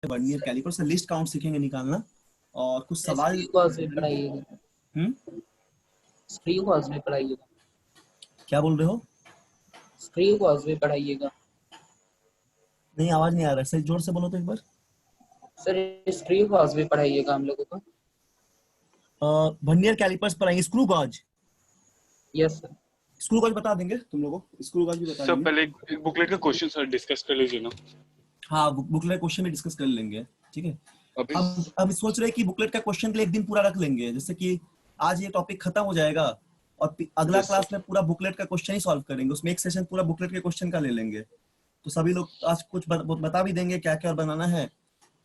Vernier caliper से list count सीखेंगे निकालना और कुछ सवाल पढ़ाइएगा। क्या बोल रहे हो? पढ़ाइएगा नहीं, आवाज नहीं आ रहा, सही जोर से बोलो तो एक बार। सर, हिस्ट्री कॉज भी पढ़ाइएगा हम लोगों को। वर्नियर कैलिपर्स पर आएंगे screw gauge. Yes sir. Screw gauge बता देंगे तुम लोगों को, स्क्रू गॉज भी बता सर देंगे। पहले एक बुकलेट का क्वेश्चन सर डिस्कस कर लीजिए ना। हाँ, बुकलेट क्वेश्चन में डिस्कस कर लेंगे, ठीक है। अभी हम सोच रहे हैं कि बुकलेट का क्वेश्चन के लिए एक दिन पूरा रख लेंगे, जैसे कि आज ये टॉपिक खत्म हो जाएगा और अगला Yes, क्लास sir. में पूरा बुकलेट का क्वेश्चन ही सॉल्व करेंगे, उसमें एक सेशन पूरा बुकलेट के क्वेश्चन का ले लेंगे। तो सभी लोग आज कुछ बता भी देंगे क्या क्या बनाना है,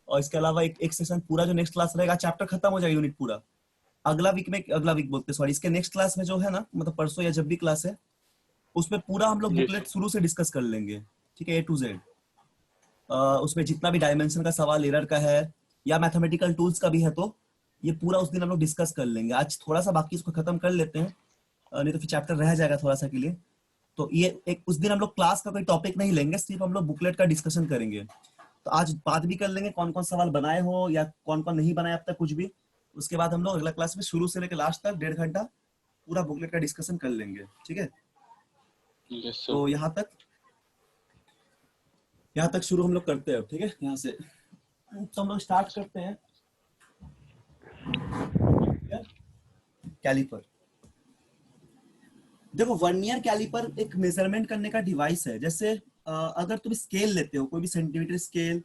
और इसके अलावा एक सेशन पूरा जो नेक्स्ट क्लास रहेगा, चैप्टर खत्म हो जाएगा यूनिट पूरा। अगला वीक बोलते सॉरी, इसके नेक्स्ट क्लास में जो है ना, मतलब परसों या जब भी क्लास है, उसमें पूरा हम लोग Yes, बुकलेट शुरू से डिस्कस कर लेंगे, ठीक है, A to Z। उसमें जितना भी डायमेंशन का सवाल एरर का है या मैथमेटिकल टूल्स का भी है, तो ये पूरा उस दिन हम लोग डिस्कस कर लेंगे। आज थोड़ा सा बाकी इसको खत्म कर लेते हैं, नहीं तो फिर चैप्टर रह जाएगा थोड़ा सा के लिए। तो ये एक उस दिन हम लोग क्लास का कोई टॉपिक नहीं लेंगे, सिर्फ हम लोग बुकलेट का डिस्कशन करेंगे। तो आज बात भी कर लेंगे कौन कौन सवाल बनाए हो या कौन कौन नहीं बनाए अब तक कुछ भी। उसके बाद हम लोग अगला क्लास में शुरू से लेकर लास्ट तक 1.5 घंटा पूरा बुकलेट का डिस्कशन कर लेंगे, ठीक है। yes, sir. तो यहाँ तक शुरू हम लोग करते हैं, ठीक है। यहाँ से तो हम लोग स्टार्ट करते हैं कैलिपर। देखो, वर्नियर कैलिपर एक मेजरमेंट करने का डिवाइस है। जैसे अगर तुम स्केल लेते हो, कोई भी सेंटीमीटर स्केल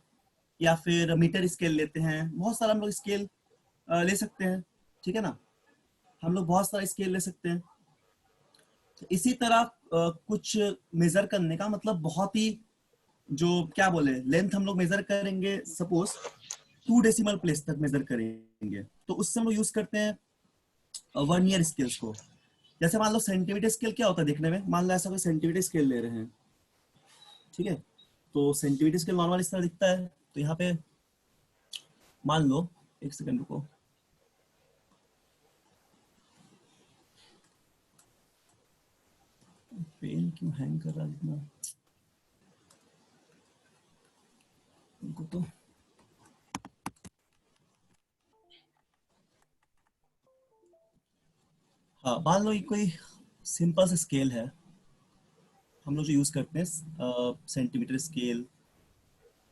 या फिर मीटर स्केल लेते हैं, बहुत सारा हम लोग स्केल ले सकते हैं, ठीक है ना। हम लोग बहुत सारा स्केल ले सकते हैं। तो इसी तरह कुछ मेजर करने का मतलब बहुत ही, जो क्या बोले, लेंथ हम लोग मेजर करेंगे, सपोज 2 डेसिमल प्लेस तक मेजर करेंगे, तो उससे हम लोग यूज करते हैं वर्नियर स्केल्स को। जैसे मान लो सेंटीमीटर स्केल क्या होता है देखने में, मान लो ऐसा कोई सेंटीमीटर स्केल ले रहे हैं, ठीक है। तो सेंटीमीटर स्केल नॉर्मल इस तरह दिखता है। तो यहाँ पे मान लो, एक सेकंड रुको, पेन क्यों हैंग कर रहा है इतना, इनको तो हाँ, मान लो ये कोई सिंपल सा स्केल है, हम लोग जो यूज करते हैं सेंटीमीटर स्केल,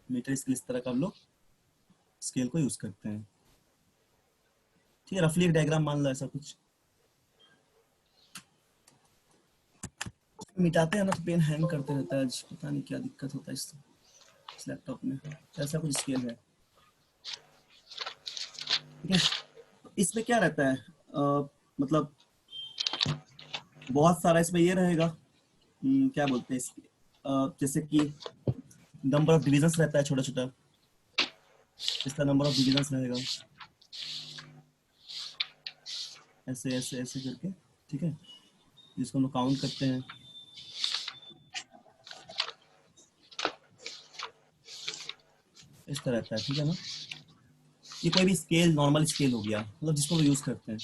मीटर स्केल, इस तरह का हम लोग स्केल को यूज करते हैं, ठीक है। रफली एक डायग्राम मान लो ऐसा कुछ, मिटाते हैं ना तो पेन हैंग करते रहता है, आज पता नहीं क्या दिक्कत होता है इस लैपटॉप में। ऐसा कुछ स्केल है, ठीक है। इसमें क्या रहता है, मतलब बहुत सारा इसमें ये रहेगा, क्या बोलते हैं इसके, जैसे कि नंबर ऑफ डिविजन्स रहता है छोटा छोटा, इसका नंबर ऑफ डिविजन्स रहेगा, ऐसे ऐसे ऐसे करके, ठीक है, जिसको हम लोग काउंट करते हैं। इस तरह रहता है, ठीक है ना। ये कोई भी स्केल, नॉर्मल स्केल हो गया, मतलब जिसको यूज करते हैं।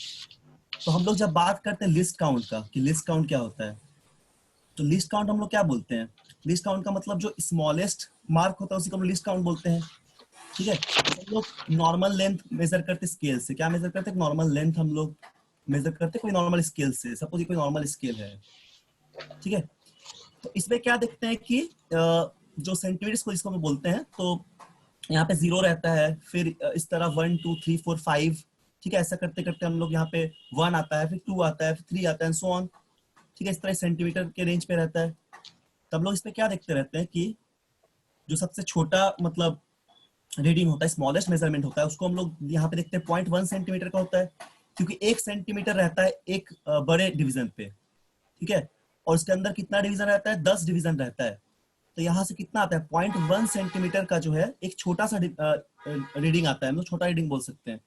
तो हम लोग जब बात करते हैं लिस्ट काउंट का, कि लिस्ट काउंट क्या होता है, तो लिस्ट काउंट हम लोग क्या बोलते हैं, लिस्ट काउंट का मतलब जो स्मॉलेस्ट मार्क होता है उसी को हम लिस्ट काउंट बोलते हैं, ठीक है। हम लोग नॉर्मल लेंथ मेजर करते स्केल से, क्या मेजर करते हैं, नॉर्मल लेंथ हम लोग मेजर करते कोई नॉर्मल स्केल से। सपोज ये कोई नॉर्मल स्केल है, ठीक है। तो इसमें क्या देखते हैं कि जो सेंटीमीटर को जिसको हम बोलते हैं, तो यहाँ पे 0 रहता है, फिर इस तरह 1 2 3 4 5, ठीक है। ऐसा करते करते हम लोग यहाँ पे 1 आता है, फिर 2 आता है, फिर 3 आता है, सो ऑन, ठीक है। इस तरह सेंटीमीटर के रेंज पे रहता है। तब लोग इसमें क्या देखते रहते हैं कि जो सबसे छोटा मतलब रीडिंग होता है, स्मॉलेस्ट मेजरमेंट होता है, उसको हम लोग यहाँ पे देखते हैं 0.1 सेंटीमीटर का होता है, क्योंकि 1 सेंटीमीटर रहता है एक बड़े डिवीजन पे, ठीक है। और उसके अंदर कितना डिवीजन रहता है, 10 डिवीजन रहता है। तो यहाँ से कितना आता है, 0.1 सेंटीमीटर का जो है एक छोटा सा रीडिंग आता है, हम लोग छोटा रीडिंग बोल सकते हैं।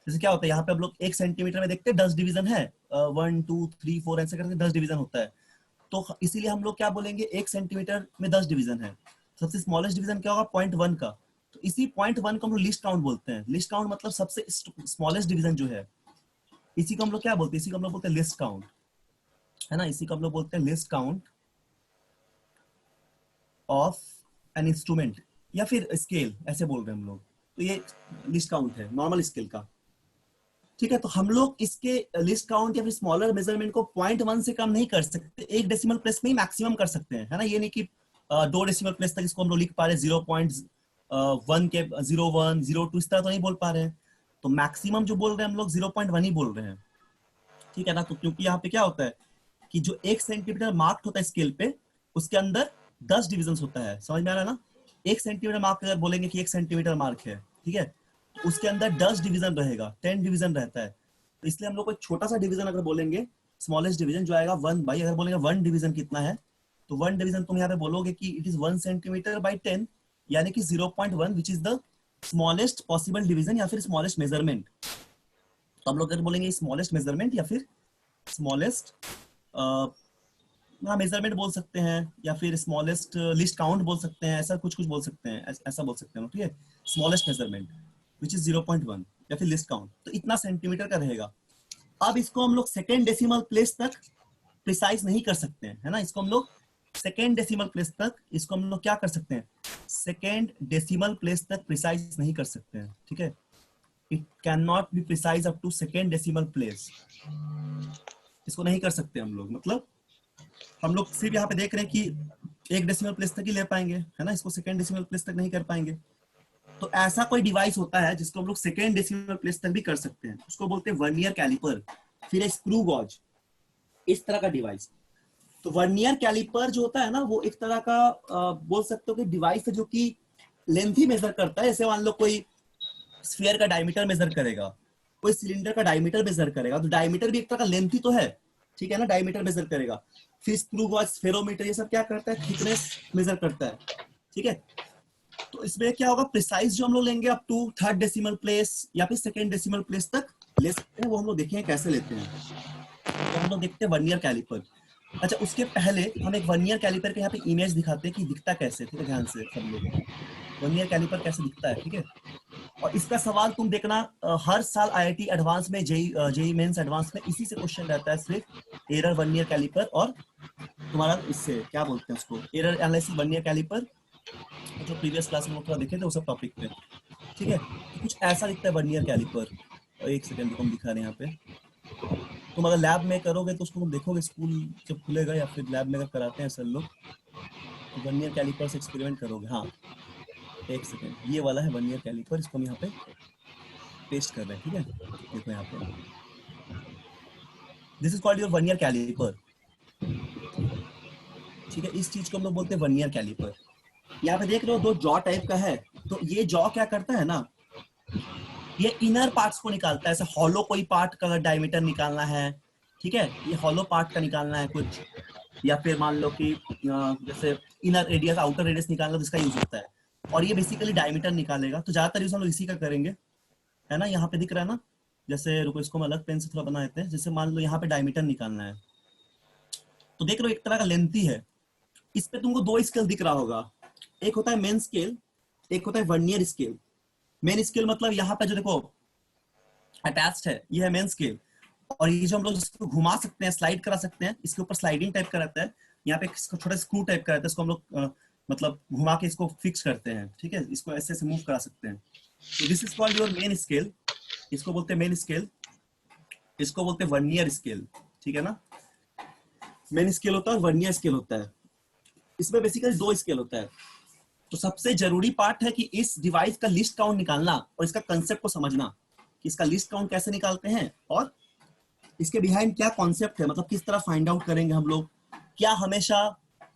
जैसे क्या होता है, यहाँ पे हम लोग 1 सेंटीमीटर में देखते हैं 10 डिवीजन है, 1 2 3 4 ऐसे करके 10 डिवीजन होता है। तो इसीलिए हम लोग क्या बोलेंगे, 1 सेंटीमीटर में 10 डिवीजन है। सबसे स्मॉलेस्ट डिवीजन क्या होगा, 0.1 का। तो इसी 0.1 को हम लोग लिस्ट काउंट बोलते हैं। लिस्ट काउंट मतलब सबसे स्मॉलेस्ट डिवीजन जो है, इसी को हम लोग क्या बोलते हैं, इसी को हम लोग बोलते हैं लिस्ट काउंट, है ना। इसी को हम लोग बोलते हैं list count of an instrument या फिर स्केल, ऐसे बोल रहे हैं हम लोग, तो ये लिस्ट काउंट है नॉर्मल स्केल का। ठीक है, तो हम लोग इसके लिस्ट काउंट या फिर स्मॉलर मेजरमेंट को 0.1 से कम नहीं कर सकते, 1 डेसिमल प्लेस में ही मैक्सिमम कर सकते हैं, है ना। ये नहीं कि 2 डेसिमल प्लेस तक इसको हम लोग लिख पा रहे, 0.1 के 0.1 0.2 इस तरह तो नहीं बोल पा रहे हैं। तो मैक्सिमम जो बोल रहे हैं हम लोग 0.1 ही बोल रहे हैं, ठीक है ना। तो क्योंकि यहाँ पे क्या होता है कि जो 1 सेंटीमीटर मार्क होता है स्केल पे, उसके अंदर 10 डिविजन होता है, समझ में आ रहा है ना। 1 सेंटीमीटर मार्क अगर बोलेंगे कि 1 सेंटीमीटर मार्क है, ठीक है, तो उसके अंदर 10 डिवीजन रहेगा, 10 डिवीजन रहता है। तो इसलिए हम लोग को छोटा सा डिवीजन अगर बोलेंगे, स्मॉलेस्ट डिवीजन जो आएगा 1 बाई, अगर बोलेंगे 1 डिवीजन कितना है, तो 1 डिवीजन तुम यहाँ पे बोलोगे कि इट इज 1 सेंटीमीटर बाई 10, यानी कि 0.1 which is the smallest possible division या फिर स्मॉलेस्ट मेजरमेंट। तो हम लोग अगर बोलेंगे स्मॉलेस्ट मेजरमेंट या फिर स्मॉलेस्ट मेजरमेंट बोल सकते हैं, या फिर स्मॉलेस्ट लिस्ट काउंट बोल सकते हैं, ऐसा कुछ कुछ बोल सकते हैं, ऐसा बोल सकते हैं, ठीक है। स्मॉलेस्ट मेजरमेंट विच इज 0.1 या फिर लिस्ट काउंट, तो इतना सेंटीमीटर का रहेगा। अब इसको हम लोग सेकेंड डेसिमल प्लेस तक प्रिसाइज नहीं कर सकते हैं, है ना। इसको हम लोग सेकेंड डेसिमल प्लेस तक, इसको हम लोग क्या कर सकते हैं, सेकेंड डेसिमल प्लेस तक प्रिसाइज नहीं कर सकते हैं, ठीक है। It can not be precise up to second decimal place, इसको नहीं कर सकते हम लोग। मतलब हम लोग सिर्फ यहाँ पे देख रहे हैं कि 1 डेसिमल प्लेस तक ही ले पाएंगे, है ना, इसको सेकेंड डेसिमल प्लेस तक नहीं कर पाएंगे। तो ऐसा कोई डिवाइस होता है जिसको हम लोग सेकेंड डेसिमल प्लेस तक भी कर सकते हैं, उसको बोलते हैं वर्नियर कैलिपर, फिर स्क्रू गॉज, इस तरह का डिवाइस। तो वर्नियर कैलिपर जो होता है ना, वो एक तरह का बोल सकते हो कि डिवाइस है जो कि लेंथ ही मेजर करता है। जैसे मान लो कोई स्फीयर का डायमीटर मेजर करेगा, कोई सिलेंडर का डायमीटर मेजर करेगा, तो डायमीटर भी एक तरह का लेंथ ही तो है, ठीक है ना, डायमीटर मेजर करेगा। फिर स्क्रू गॉज, स्फेरोमीटर, ये सब क्या करता है, थिकनेस मेजर करता है, ठीक है। तो इसमें क्या होगा, प्रिसाइज जो हम लोग लेंगे up to third decimal place या फिर सेकेंड डेसिमल प्लेस तक ले सकते हैं, वो हम लोग देखेंगे कैसे लेते हैं। तो हम लोग देखते हैं वर्नियर कैलिपर। अच्छा, उसके पहले हम एक वर्नियर कैलिपर के यहाँ पे इमेज दिखाते हैं कि दिखता कैसे, ठीक है, ध्यान से सब लोग, वर्नियर कैलिपर कैसे दिखता है, ठीक है। और इसका सवाल तुम देखना, हर साल आईआईटी एडवांस में, जेई मेंस एडवांस में इसी से क्वेश्चन रहता है, सिर्फ एरर वर्नियर कैलिपर और तुम्हारा इससे क्या बोलते हैं उसको, एरर एनालिसिस वर्नियर कैलिपर, जो प्रीवियस क्लास में थोड़ा देखे थे उस सब टॉपिक पे, ठीक है। तो कुछ ऐसा दिखता है वर्नियर कैलिपर। और एक सेकंड हम दिखा रहे हैं यहाँ पे, तुम अगर लैब में करोगे तो उसको तुम देखोगे, स्कूल जब खुलेगा या फिर लैब में अगर कराते हैं सर लोग, तो वर्नियर कैलिपर से एक्सपेरिमेंट करोगे। हाँ, एक सेकंड, ये वाला है वर्नियर कैलिपर, इसको हम यहाँ पे पेस्ट कर रहे हैं, ठीक है। देखो यहाँ पे, this is called your vernier calliper, ठीक है। इस चीज को हम लोग बोलते हैं वर्नियर कैलिपर। यहाँ पे देख रहे हो दो जॉ टाइप का है, तो ये जॉ क्या करता है ना, ये इनर पार्ट्स को निकालता है। ऐसे हॉलो कोई पार्ट का अगर डायमीटर निकालना है, ठीक है, ये हॉलो पार्ट का निकालना है कुछ, या फिर मान लो कि जैसे इनर रेडियस आउटर रेडियस निकालना, तो इसका यूज होता है। और ये बेसिकली डायमीटर निकालेगा, तो ज्यादातर यूज हम लोग इसी का करेंगे, है ना। यहाँ पे दिख रहा है ना, जैसे रुको इसको हम अलग पेन से थोड़ा बना देते हैं। जैसे मान लो यहाँ पे डायमीटर निकालना है, तो देख लो एक तरह का लेंथी है। इस पे तुमको दो स्केल दिख रहा होगा, एक होता है मेन स्केल, एक होता है वर्नियर स्केल। मेन स्केल मतलब यहाँ पे जो देखो अटैच्ड है, ये है मेन स्केल। और ये जो हम लोग इसको घुमा सकते हैं, स्लाइड करा सकते हैं, इसके ऊपर स्लाइडिंग टाइप का रहता है। यहाँ पे छोटा स्क्रू टाइप का रहता है, इसको हम लोग मतलब घुमा के इसको फिक्स करते हैं, ठीक है, इसको ऐसे ऐसे मूव करा सकते हैं। तो this is called your main scale, इसको बोलते हैं मेन स्केल, इसको बोलते हैं वर्नियर स्केल, ठीक है ना। मेन स्केल होता है और वर्नियर स्केल होता है। इसमें बेसिकली दो स्केल होता है। तो सबसे जरूरी पार्ट है कि इस डिवाइस का लिस्ट काउंट निकालना और इसका कंसेप्ट को समझना कि इसका लिस्ट काउंट कैसे निकालते हैं और इसके बिहाइंड क्या कॉन्सेप्ट है, मतलब किस तरह फाइंड आउट करेंगे हम लोग। क्या हमेशा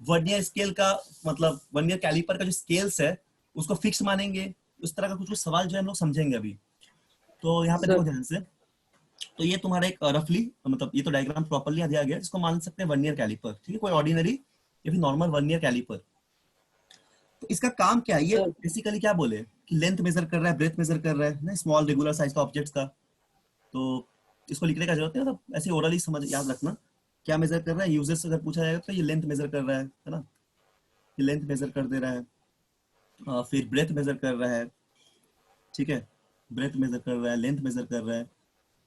वर्नियर स्केल का मतलब वर्नियर कैलिपर का जो स्केल्स है उसको फिक्स मानेंगे, उस तरह का कुछ कुछ सवाल जो है हम लोग समझेंगे अभी। तो यहाँ पे देखो ध्यान से, तो ये तुम्हारा एक रफली मतलब ये तो डायग्राम प्रॉपर्ली दिया गया, इसको मान सकते हैं वर्नियर कैलिपर, ठीक है, कोई ऑर्डिनरी या फिर नॉर्मल वर्नियर कैलिपर। तो इसका काम क्या है, ये बेसिकली क्या बोले कि लेंथ मेजर कर रहा है, ब्रेथ मेजर कर रहा है ना, स्मॉल रेगुलर साइज का ऑब्जेक्ट्स का। तो इसको लिखने का जरूरत है, मतलब ऐसे ओरली समझ याद रखना क्या मेजर कर रहा है। यूजर से अगर पूछा जाएगा तो ये लेंथ मेजर कर रहा है ना, ये लेंथ मेजर कर दे रहा है। फिर ब्रेथ मेजर कर रहा है, ठीक है, ब्रेथ मेजर कर रहा है, लेंथ मेजर कर रहा है,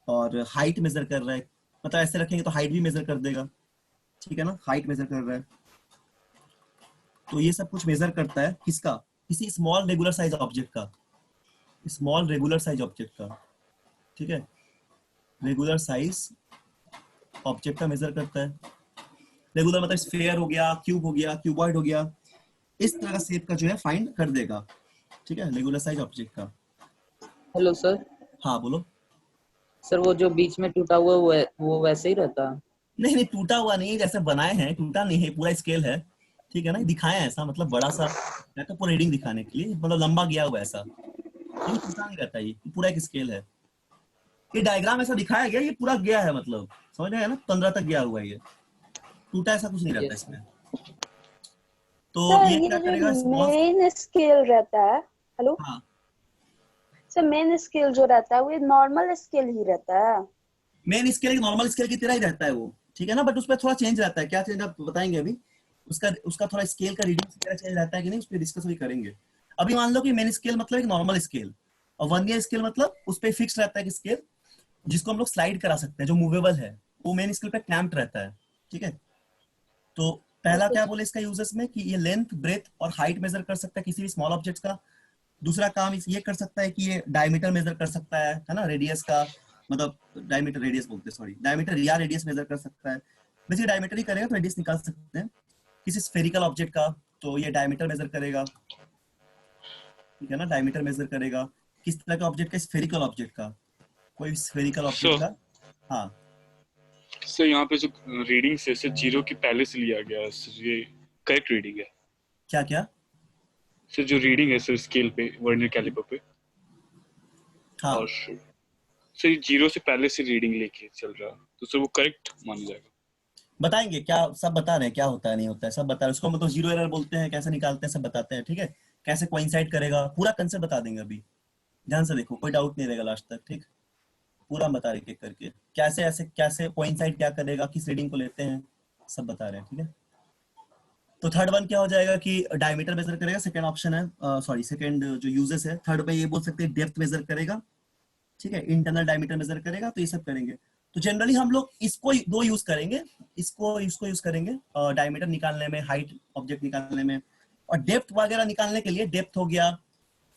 और हाइट मेजर कर रहा है। मतलब ऐसे रखेंगे तो हाइट भी मेजर कर देगा, ठीक है ना, हाइट मेजर कर रहा है। तो ये सब कुछ मेजर करता है किसका, किसी स्मॉल रेगुलर साइज ऑब्जेक्ट का। स्मॉल रेगुलर साइज ऑब्जेक्ट का, ठीक है, रेगुलर साइज ऑब्जेक्ट का मेजर करता है। रेगुलर मतलब स्फीयर हो गया, क्यूब हो गया, क्यूबॉइड हो गया, इस तरह का शेप का जो है फाइंड कर देगा, ठीक है, रेगुलर साइज ऑब्जेक्ट का। Hello sir. हाँ बोलो। सर वो जो बीच में टूटा हुआ वो वैसे ही रहता है? नहीं नहीं, टूटा हुआ नहीं है, जैसे बनाए हैं, टूटा नहीं है, पूरा स्केल है, ठीक है ना, दिखाया है ऐसा, मतलब बड़ा सा है तो पूरा रीडिंग दिखाने के लिए, मतलब लंबा गया हुआ ऐसा, लेकिन टूटा नहीं रहता, ये पूरा एक स्केल है। ये डायग्राम ऐसा दिखाया गया, ये पूरा गया है, मतलब समझ रहे हैं ना, 15 तक गया हुआ है ये, टूटा ऐसा कुछ नहीं रहता यस। इसमें। तो सर ये ये क्या करेगा, जो स्मॉल। मेन स्केल रहता है, हेलो हाँ, सर, मेन स्केल जो रहता है वो नॉर्मल स्केल ही रहता है? मेन स्केल एक नॉर्मल स्केल की तरह ही रहता है वो, ठीक है ना, बट उसमें थोड़ा चेंज रहता है। क्या चेंज आप बताएंगे अभी, उसका उसका थोड़ा स्केल का रीडिंग वगैरह चेंज रहता है कि नहीं, उस पर डिस्कस भी करेंगे। अभी मान लो कि मेन स्केल मतलब एक नॉर्मल स्केल, और वर्नियर स्केल मतलब उस पर फिक्स रहता है कि स्केल जिसको हम लोग स्लाइड करा सकते हैं, जो मूवेबल है, वो मेन स्केल पे क्लैम्प्ड रहता है, ठीक है। तो पहला ओके क्या सर। बोले इसका यूजेस में, कि ये लेंथ, ब्रेथ और हाइट मेजर कर सकता है किसी भी स्मॉल ऑब्जेक्ट्स का। दूसरा काम ये कर सकता है कि ये डायमीटर मेजर कर सकता है ना, रेडियस का, मतलब डायमीटर, रेडियस बोलते हैं, सॉरी, डायमीटर या रेडियस मेजर कर सकता है। वैसे डायमीटर ही करेगा तो रेडियस निकाल सकते हैं। किसी स्फेरिकल ऑब्जेक्ट का तो ये डायमीटर मेजर करेगा, ठीक है ना, डायमीटर मेजर करेगा। किस तरह का ऑब्जेक्ट का, स्फेरिकल ऑब्जेक्ट का, कोई स्फेरिकल सो ऑब्जेक्ट का। हाँ, सर यहाँ पे जो रीडिंग है सर जीरो की पहले से लिया गया है सर, ये करेक्ट रीडिंग है? क्या क्या। सर जो रीडिंग है सर स्केल पे, वर्नियर कैलिपर पे, हाँ, और सर ये जीरो से पहले से रीडिंग लेके चल रहा है, तो सर वो करेक्ट माना जाएगा? बताएंगे, क्या सब बता रहे हैं, क्या होता है नहीं होता है सब बता रहे हैं, उसको मतलब जीरो एरर बोलते हैं, कैसे निकालते हैं सब बताते हैं, ठीक है, कैसे कोइंसाइड करेगा, पूरा कंसेप्ट बता देंगे अभी। ध्यान से देखो, कोई डाउट नहीं रहेगा लास्ट तक, ठीक, पूरा बता रहे एक करके, कैसे ऐसे कैसे कोइंसाइड क्या करेगा, किस रीडिंग को लेते हैं, सब बता रहे हैं, ठीक है। तो थर्ड वन क्या हो जाएगा कि डायमीटर मेजर करेगा, सेकंड ऑप्शन है, सॉरी सेकंड जो यूजेस है, थर्ड पे ये बोल सकते हैं डेप्थ मेजर करेगा, ठीक है, इंटरनल डायमीटर मेजर करेगा, तो ये सब करेंगे। तो जनरली हम लोग इसको दो यूज करेंगे, इसको इसको यूज करेंगे डायमीटर निकालने में, हाइट ऑब्जेक्ट निकालने में, और डेप्थ वगैरह निकालने के लिए, डेप्थ हो गया,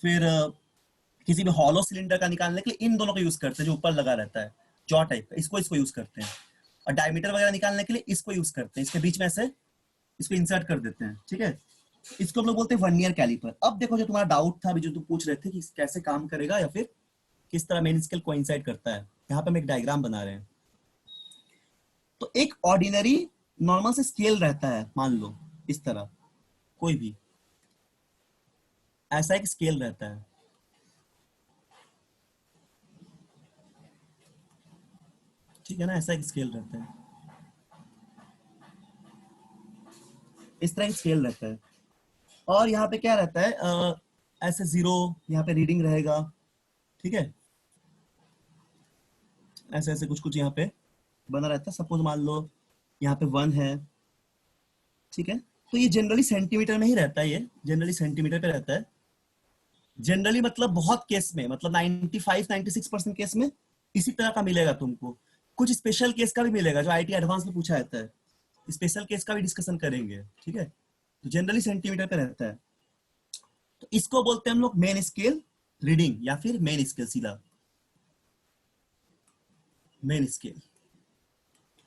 फिर किसी भी हॉलो सिलेंडर का निकालने के लिए इन दोनों को यूज करते हैं, जो ऊपर लगा रहता है जॉ टाइप का, इसको इसको यूज करते हैं। और डायमीटर वगैरह निकालने के लिए इसको यूज करते हैं, इसके बीच में से इसको इंसर्ट कर देते हैं, ठीक है। इसको हम लोग बोलते हैं वर्नियर कैलिपर। अब देखो, जो तुम्हारा डाउट था अभी, जो तुम पूछ रहे थे कि कैसे काम करेगा या फिर किस तरह मेन स्केल कोइंसाइड करता है, यहाँ पे हम एक डायग्राम बना रहे हैं। तो एक ऑर्डिनरी नॉर्मल से स्केल रहता है, मान लो इस तरह, कोई भी ऐसा एक स्केल रहता है, ठीक है ना, ऐसा एक स्केल रहता है, इस तरह एक स्केल रहता है। और यहाँ पे क्या रहता है, ऐसे जीरो यहाँ पे रीडिंग रहेगा, ठीक है, ऐसे ऐसे कुछ कुछ यहाँ पे बना रहता है। सपोज मान लो यहाँ पे 1 है, ठीक है। तो ये जनरली सेंटीमीटर में ही रहता है, ये जनरली सेंटीमीटर पे रहता है। जनरली मतलब बहुत केस में, मतलब 95-96% केस में इसी तरह का मिलेगा तुमको। कुछ स्पेशल केस का भी मिलेगा जो आईटी एडवांस में पूछा जाता है, स्पेशल केस का भी डिस्कशन करेंगे, ठीक है। तो जनरली सेंटीमीटर पे रहता है। तो इसको बोलते हैं हम लोग मेन स्केल रीडिंग, या फिर मेन स्केल, सीधा मेन स्केल,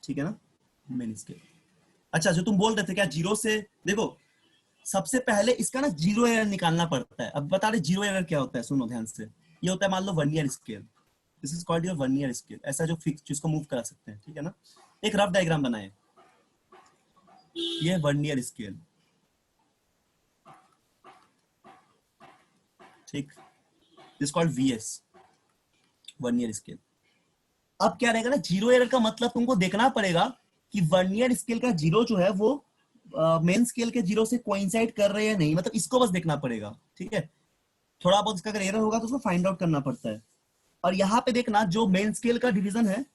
ठीक है ना, मेन स्केल। अच्छा, जो तुम बोल रहे थे क्या जीरो से, देखो सबसे पहले इसका ना जीरो एरर निकालना पड़ता है। अब बता रहे जीरो एरर क्या होता है, सुनो ध्यान से। ये होता है मान लो vernier scale, this is called your vernier scale, ऐसा जो फिक्स जिसको मूव करा सकते हैं, ठीक है ना। एक रफ डायग्राम बनाए, ये वर्नियर स्केल, ठीक, this called VS, vernier scale. अब क्या रहेगा ना, जीरो एरर का मतलब तुमको देखना पड़ेगा कि वर्नियर स्केल का जीरो जो है वो मेन स्केल के जीरो से कोइंसाइड कर रहे हैं या नहीं, मतलब इसको बस देखना पड़ेगा, ठीक है। थोड़ा बहुत इसका अगर एरर होगा तो उसको फाइंड आउट करना पड़ता है। और यहाँ पे देखना, जो मेन स्केल का डिवीजन है,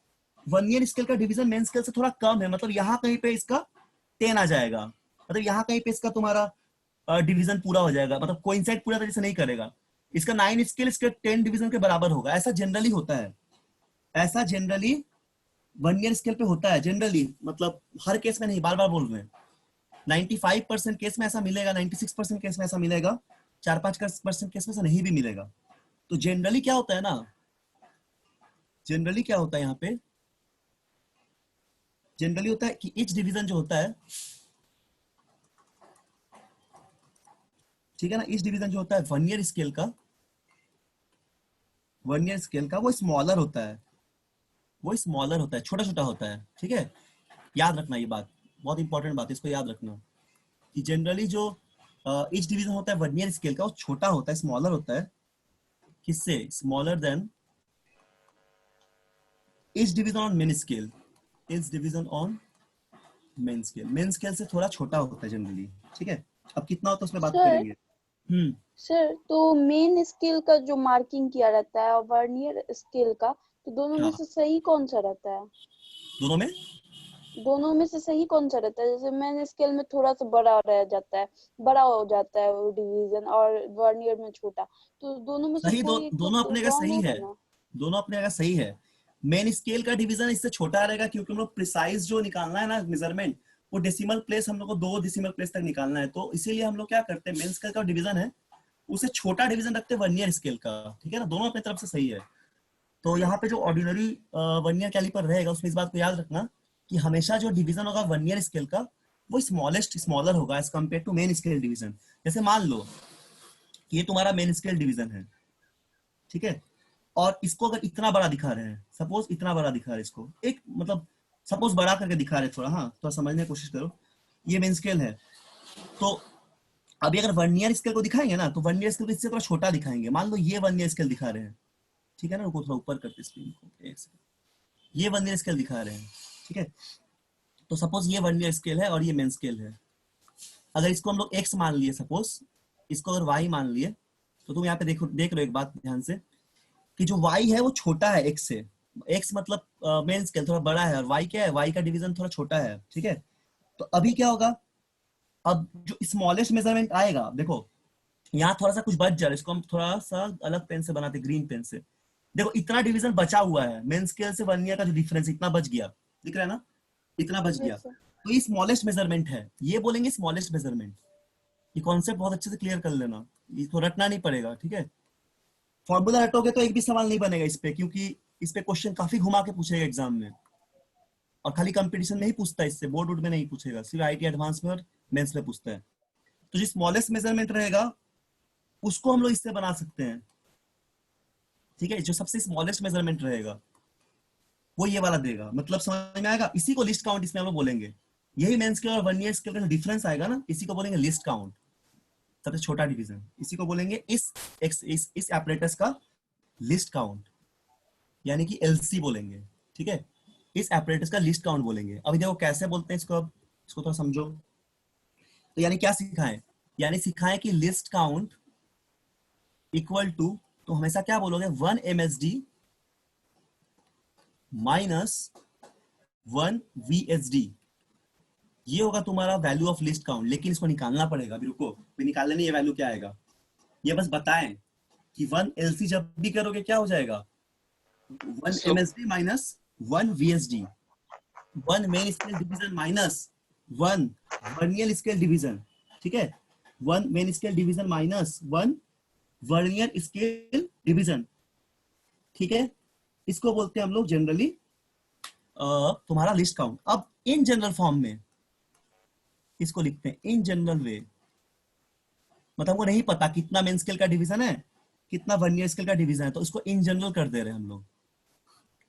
वर्नियर स्केल का डिवीजन मेन स्केल से थोड़ा कम है, मतलब यहाँ कहीं पे इसका 10 आ जाएगा, मतलब यहाँ कहीं पे इसका तुम्हारा डिवीजन पूरा हो जाएगा, मतलब कोइंसाइड पूरा तरीके से नहीं करेगा। इसका 9 स्केल इसके 10 डिवीजन के बराबर होगा, ऐसा जनरली होता है, ऐसा जनरली वर्नियर स्केल पे होता है जनरली, मतलब हर केस में नहीं, बार बार बोल रहे हैं। 95% केस में ऐसा मिलेगा, 96% केस में ऐसा मिलेगा, 4-5% केस में ऐसा नहीं भी मिलेगा, तो जनरली क्या होता है ना, जनरली क्या होता है यहाँ पे, जनरली होता है कि ईच डिवीजन जो होता है, ठीक है ना, ईच डिवीजन जो होता है वर्नियर स्केल का, वर्नियर स्केल का वो स्मॉलर होता है, वो स्मॉलर होता है, छोटा छोटा होता है, ठीक है। याद रखना ये बात, बहुत इंपॉर्टेंट बात है, इसको याद रखना कि जनरली जो ईच डिवीजन होता है वर्नियर स्केल का वो छोटा होता है, स्मॉलर होता है, किससे, smaller than each division on main scale, each division on main scale, main scale से थोड़ा छोटा होता है जनरली, ठीक है। अब कितना होता है उसमें बात सर करेंगे। हम्म। सर तो मेन स्केल का जो मार्किंग किया रहता है और वर्नियर स्केल का, तो दोनों में हाँ, से सही कौन सा रहता है? दोनों में दोनों में से सही कौन सा रहता है? जैसे मेन स्केल में थोड़ा सा बड़ा रह जाता है, बड़ा हो जाता है वो डिवीजन, और वर्नियर में छोटा, तो दोनों में से सही, कोई एक दोनों तो अपने का रॉन्ग सही होगा है, ना? दोनों अपने का सही है। मेन स्केल का डिवीजन इससे छोटा रहेगा क्योंकि हम लोग प्रिसाइज जो निकालना है ना मेजरमेंट, वो डेसिमल प्लेस हम लोग को 2 डेसिमल प्लेस तक निकालना है, तो इसीलिए हम लोग क्या करते हैं, मेन स्केल का डिवीजन है उसे छोटा डिवीजन रखते हैं वर्नियर स्केल का, ठीक है ना, दोनों अपनी तरफ से सही है। तो यहाँ पे जो ऑर्डिनरी वर्नियर कैलिपर रहेगा उसमें इस बात को याद रखना कि हमेशा जो डिवीजन होगा वर्नियर स्केल का वो स्मॉलेस्ट स्मॉलर होगा as compare to main scale division. जैसे मान लो कि ये तुम्हारा मेन स्केल डिवीजन है, ठीक है, और इसको अगर इतना बड़ा दिखा रहे हैं, सपोज इतना बड़ा दिखा रहे हैं इसको, एक मतलब सपोज बड़ा करके दिखा रहे हैं थोड़ा, हाँ थोड़ा समझने की कोशिश करो, ये मेन स्केल है, तो अभी अगर वर्नियर स्केल को दिखाएंगे ना तो वर्नियर स्केल को इससे थोड़ा छोटा दिखाएंगे, मान लो ये वर्नियर स्केल दिखा रहे हैं, ठीक है ना, रुको थोड़ा ऊपर करते स्क्रीन को, एक सेकंड, ये वर्नियर स्केल दिखा रहे हैं, ठीक है, तो सपोज ये वर्नियर स्केल है और ये मेन स्केल है, अगर इसको हम लोग एक्स मान लिए, सपोज इसको अगर वाई मान लिए, तो तुम यहाँ पे देखो, देख लो एक बात ध्यान से कि जो y है वो छोटा है x से, x मतलब मेन स्केल थोड़ा बड़ा है, और y क्या है, y का डिवीजन थोड़ा छोटा है, ठीक है। तो अभी क्या होगा, अब जो स्मॉलेस्ट मेजरमेंट आएगा, देखो यहाँ थोड़ा सा कुछ बच जा रहा है, इसको हम थोड़ा सा अलग पेन से बनाते, ग्रीन पेन से, देखो इतना डिवीजन बचा हुआ है, मेन स्केल से वर्नियर का जो डिफरेंस इतना बच गया, दिख रहा है ना, इतना बच गया, यस सर। तो ये स्मॉलेस्ट मेजरमेंट है, ये बोलेंगे स्मॉलेस्ट मेजरमेंट। ये कॉन्सेप्ट बहुत अच्छे से क्लियर कर लेना, इसको रटना नहीं पड़ेगा, ठीक है। फॉर्मूला रटोगे तो एक भी सवाल नहीं बनेगा इस पे, क्योंकि इस पे क्वेश्चन काफी घुमा के पूछेगा एग्जाम में, और खाली कंपटीशन में ही पूछता है, इससे बोर्ड वोर्ड में नहीं पूछेगा, सिर्फ आईटी एडवांस में और मेंस में पूछता है। तो जो स्मॉलेस्ट मेजरमेंट रहेगा उसको हम लोग इससे बना सकते हैं, ठीक है, जो सबसे स्मॉलेस्ट मेजरमेंट रहेगा वो ये वाला देगा, मतलब समझ में आएगा, इसी को लिस्ट काउंट इसमें हम लोग बोलेंगे, यही मेंस स्केल और वर्नियर स्केल का जो डिफरेंस आएगा ना, इसी को बोलेंगे लिस्ट काउंट, सबसे छोटा डिवीजन, इसी को बोलेंगे इस एपरेटस का लिस्ट काउंट, यानी कि एलसी बोलेंगे, ठीक है, इस एपरेटस का लिस्ट काउंट बोलेंगे। अभी देखो कैसे बोलते हैं इसको, अब इसको थोड़ा समझो, तो यानी क्या सिखाएं, यानी सिखाएं कि लिस्ट काउंट इक्वल टू, तो हमेशा क्या बोलोगे, 1 MSD माइनस 1 VSD, ये होगा तुम्हारा वैल्यू ऑफ लिस्ट काउंट, लेकिन इसको निकालना पड़ेगा, अभी रुको, फिर निकालने नहीं, ये वैल्यू क्या आएगा, ये बस बताएं कि 1 LC जब भी करोगे क्या हो जाएगा, 1 So MSD minus 1 VSD, 1 main scale division minus 1 vernier scale division, ठीक है, 1 main scale division minus 1 vernier scale division, ठीक है, इसको बोलते हैं हम लोग जनरली तुम्हारा लिस्ट काउंट। अब इन जनरल फॉर्म में इसको लिखते हैं इन जनरल वे, मतलब वो नहीं पता कितना मेन स्केल का डिवीजन है, कितना वर्नियर स्केल का डिवीजन है, तो इसको इन जनरल कर दे रहे हैं हम लोग,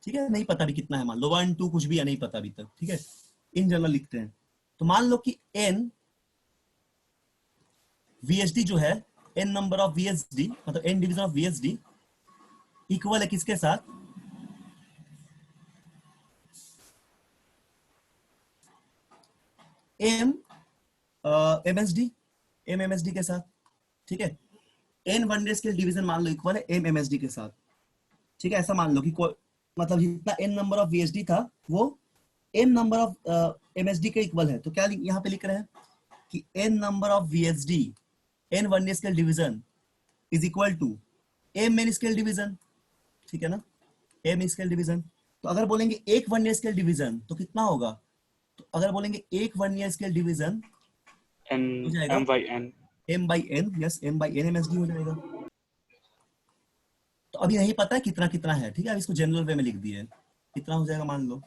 ठीक है, नहीं पता भी कितना है, मान लो 1 2 कुछ भी है, नहीं पता अभी तक, ठीक है, इन जनरल लिखते हैं। तो मान लो कि n VSD जो है, n नंबर ऑफ VSD मतलब n division of VSD equal है किसके साथ, m MSD, m MSD के साथ, ठीक है, n वर्नियर स्केल डिवीजन मान लो इक्वल है m MSD के साथ, ठीक है, ऐसा मान लो कि मतलब जितना n नंबर ऑफ VSD था वो m नंबर ऑफ MSD के इक्वल है, तो क्या यहाँ पे लिख रहे हैं कि n number of VSD, n vernier scale division is equal to m main scale division, ठीक है ना, m स्केल डिवीजन। तो अगर बोलेंगे एक वर्नियर स्केल डिवीजन तो कितना होगा, तो अगर बोलेंगे एक वर्नियर स्केल डिवीजन हो जाएगा M by N, m by n, yes m by n MSD हो जाएगा, अभी नहीं पता है कितना कितना है, ठीक है, अब इसको जनरल वे में लिख दिए। कितना हो जाएगा, मान लो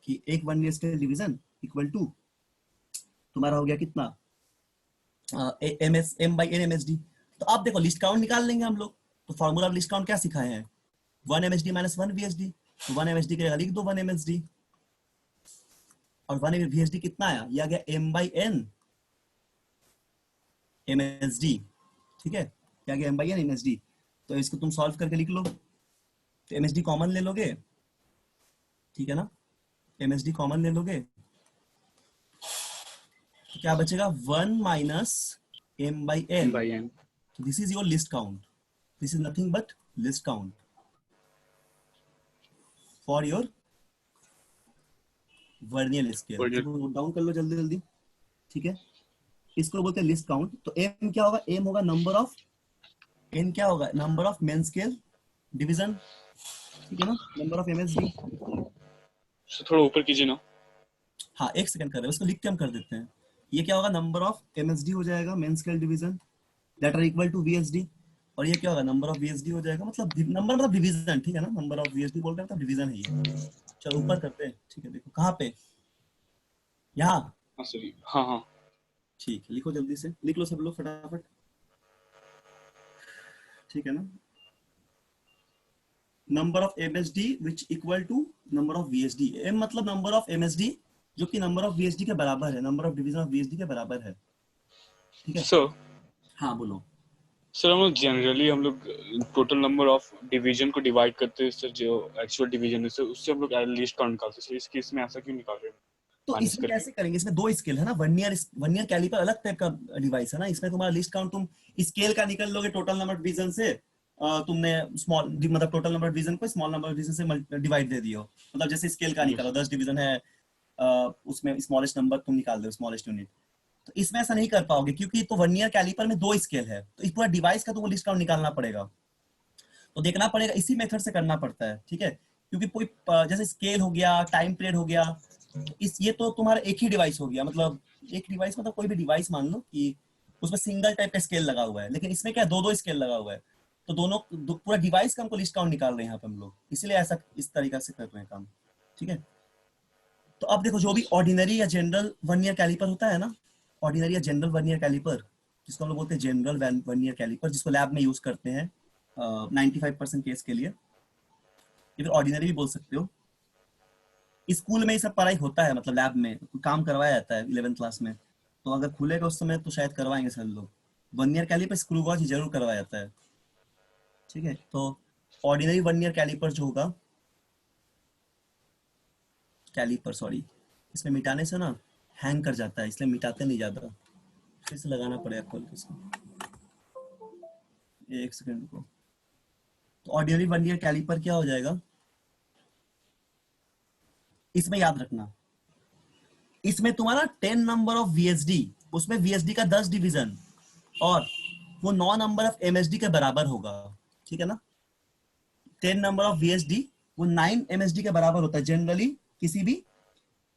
कि एक 1 ईयर स्केल डिवीजन इक्वल टू तुम्हारा हो गया कितना, एम बाई एन एमएसडी। तो आप देखो लिस्ट काउंट निकाल लेंगे हम लोग। तो फॉर्मूला ऑफ लिस्ट काउंट क्या सिखाए हैं, 1 एमएसडी माइनस 1 वीएसडी। तो 1 एमएसडी के लिख दो 1 एमएसडी, और 1 वीएसडी कितना आया, ये आ गया एम बाई एन एमएसडी, ठीक है, क्या गया एम बाई एन एमएसडी। तो इसको तुम सॉल्व करके लिख लो, तो एमएसडी कॉमन ले लोगे, ठीक है ना, एमएसडी कॉमन ले लोगे तो क्या बचेगा, 1 minus M by N. By N. This is your least count, this is nothing but least count for your vernier scale. Note down कर लो जल्दी जल्दी, ठीक है। इसको बोलते हैं लिस्ट काउंट। तो एम क्या होगा, एम होगा नंबर ऑफ, एन क्या होगा, number of main scale division, ठीक है ना, नंबर ऑफ एमएसडी। थोड़ा ऊपर कीजिए ना। हाँ एक सेकंड कर रहे हैं, उसको लिख के हम कर देते हैं। ये क्या होगा, नंबर ऑफ एमएसडी हो जाएगा, main scale division, that are equal to VSD. और ये क्या होगा, नंबर ऑफ वीएसडी हो जाएगा, मतलब नंबर मतलब डिवीजन, ठीक है ना, नंबर ऑफ वीएसडी बोल रहे हैं तो डिवीजन है ये। चलो ऊपर करते हैं, ठीक है। देखो कहाँ पे, यहाँ, हाँ सॉरी, हाँ हाँ ठीक है, लिखो जल्दी से, लिख लो सब लोग फटाफट, ठीक है ना। Number of MSD which equal to number of VSD. M मतलब नंबर ऑफ एमएसडी जो कि नंबर ऑफ वीएसडी के बराबर है, number of division of VSD के बराबर है, ठीक है। सर। हाँ बोलो। सर हम लोग जनरली हम लोग टोटल नंबर ऑफ डिवीजन को डिवाइड करते हैं सर, जो एक्चुअल डिवीजन है सर उससे हम लोग लिस्ट काउंट निकालते हैं सर। इस केस में ऐसा क्यों निकाल रहे हैं? तो इसमें कैसे करेंगे, इसमें दो स्केल है ना, वर्नियर कैलिपर अलग टाइप का डिवाइस है ना, इसमें तुम्हारा लिस्ट काउंट तुम स्केल का निकल लोगे टोटल नंबर ऑफ डिवीजन से, तुमने स्मॉल मतलब टोटल नंबर ऑफ डिवीजन को स्मॉल नंबर ऑफ डिवीजन से डिवाइड दे दियो, मतलब जैसे स्केल का निकालो 10 डिवीजन है, उसमें स्मॉलेस्ट नंबर तुम निकाल दो, स्मॉलेस्ट यूनिट। तो इसमें ऐसा नहीं कर पाओगे क्योंकि तो वर्नियर कैलिपर में दो स्केल है, तो इस पूरा डिवाइस का तो वो लिस्ट काउंट निकालना पड़ेगा। तो देखना पड़ेगा, इसी मेथड से करना पड़ता है, ठीक है। क्योंकि कोई जैसे स्केल हो गया, टाइम पीरियड हो गया, इस ये तो तुम्हारा एक ही डिवाइस हो गया, मतलब एक डिवाइस मतलब कोई भी डिवाइस मान लो कि उसमें सिंगल टाइप का स्केल लगा हुआ है, लेकिन इसमें क्या दो स्केल लगा हुआ है, तो दोनों पूरा डिवाइस का हमको लिस्ट काउंट निकाल रहे हैं यहाँ पे हम लोग, इसलिए ऐसा इस तरीका से कर रहे हैं काम, ठीक है। तो अब देखो जो भी ऑर्डिनरी या जनरल वर्नियर कैलिपर होता है ना, ऑर्डिनरी या जनरल वर्नियर कैलिपर, जिसको हम लोग बोलते हैं जनरल वर्नियर कैलिपर, जिसको लैब में यूज करते हैं 95% केस के लिए, या फिर ऑर्डिनरी भी बोल सकते हो। स्कूल में ये सब पढ़ाई होता है, मतलब लैब में काम करवाया जाता है 11th क्लास में, तो अगर खुलेगा उस समय तो शायद करवाएंगे सर लोग। वर्नियर कैलिपर स्क्रू गॉज जरूर करवाया जाता है, ठीक है। तो ऑर्डिनरी वर्नियर कैलिपर जो होगा, कैलिपर सॉरी, इसमें मिटाने से ना हैंग कर जाता है, इसलिए मिटाते नहीं ज्यादा, फिर से लगाना पड़ेगा खोल के इसको, एक सेकंड को। तो ऑर्डिनरी वर्नियर कैलिपर क्या हो जाएगा, इसमें याद रखना, इसमें तुम्हारा 10 नंबर ऑफ वीएसडी, उसमें वीएसडी का 10 डिवीजन, और वो 9 नंबर ऑफ एमएसडी के बराबर होगा, ठीक है ना। 10 नंबर ऑफ वीएसडी वो 9 एमएसडी के बराबर होता है जनरली किसी भी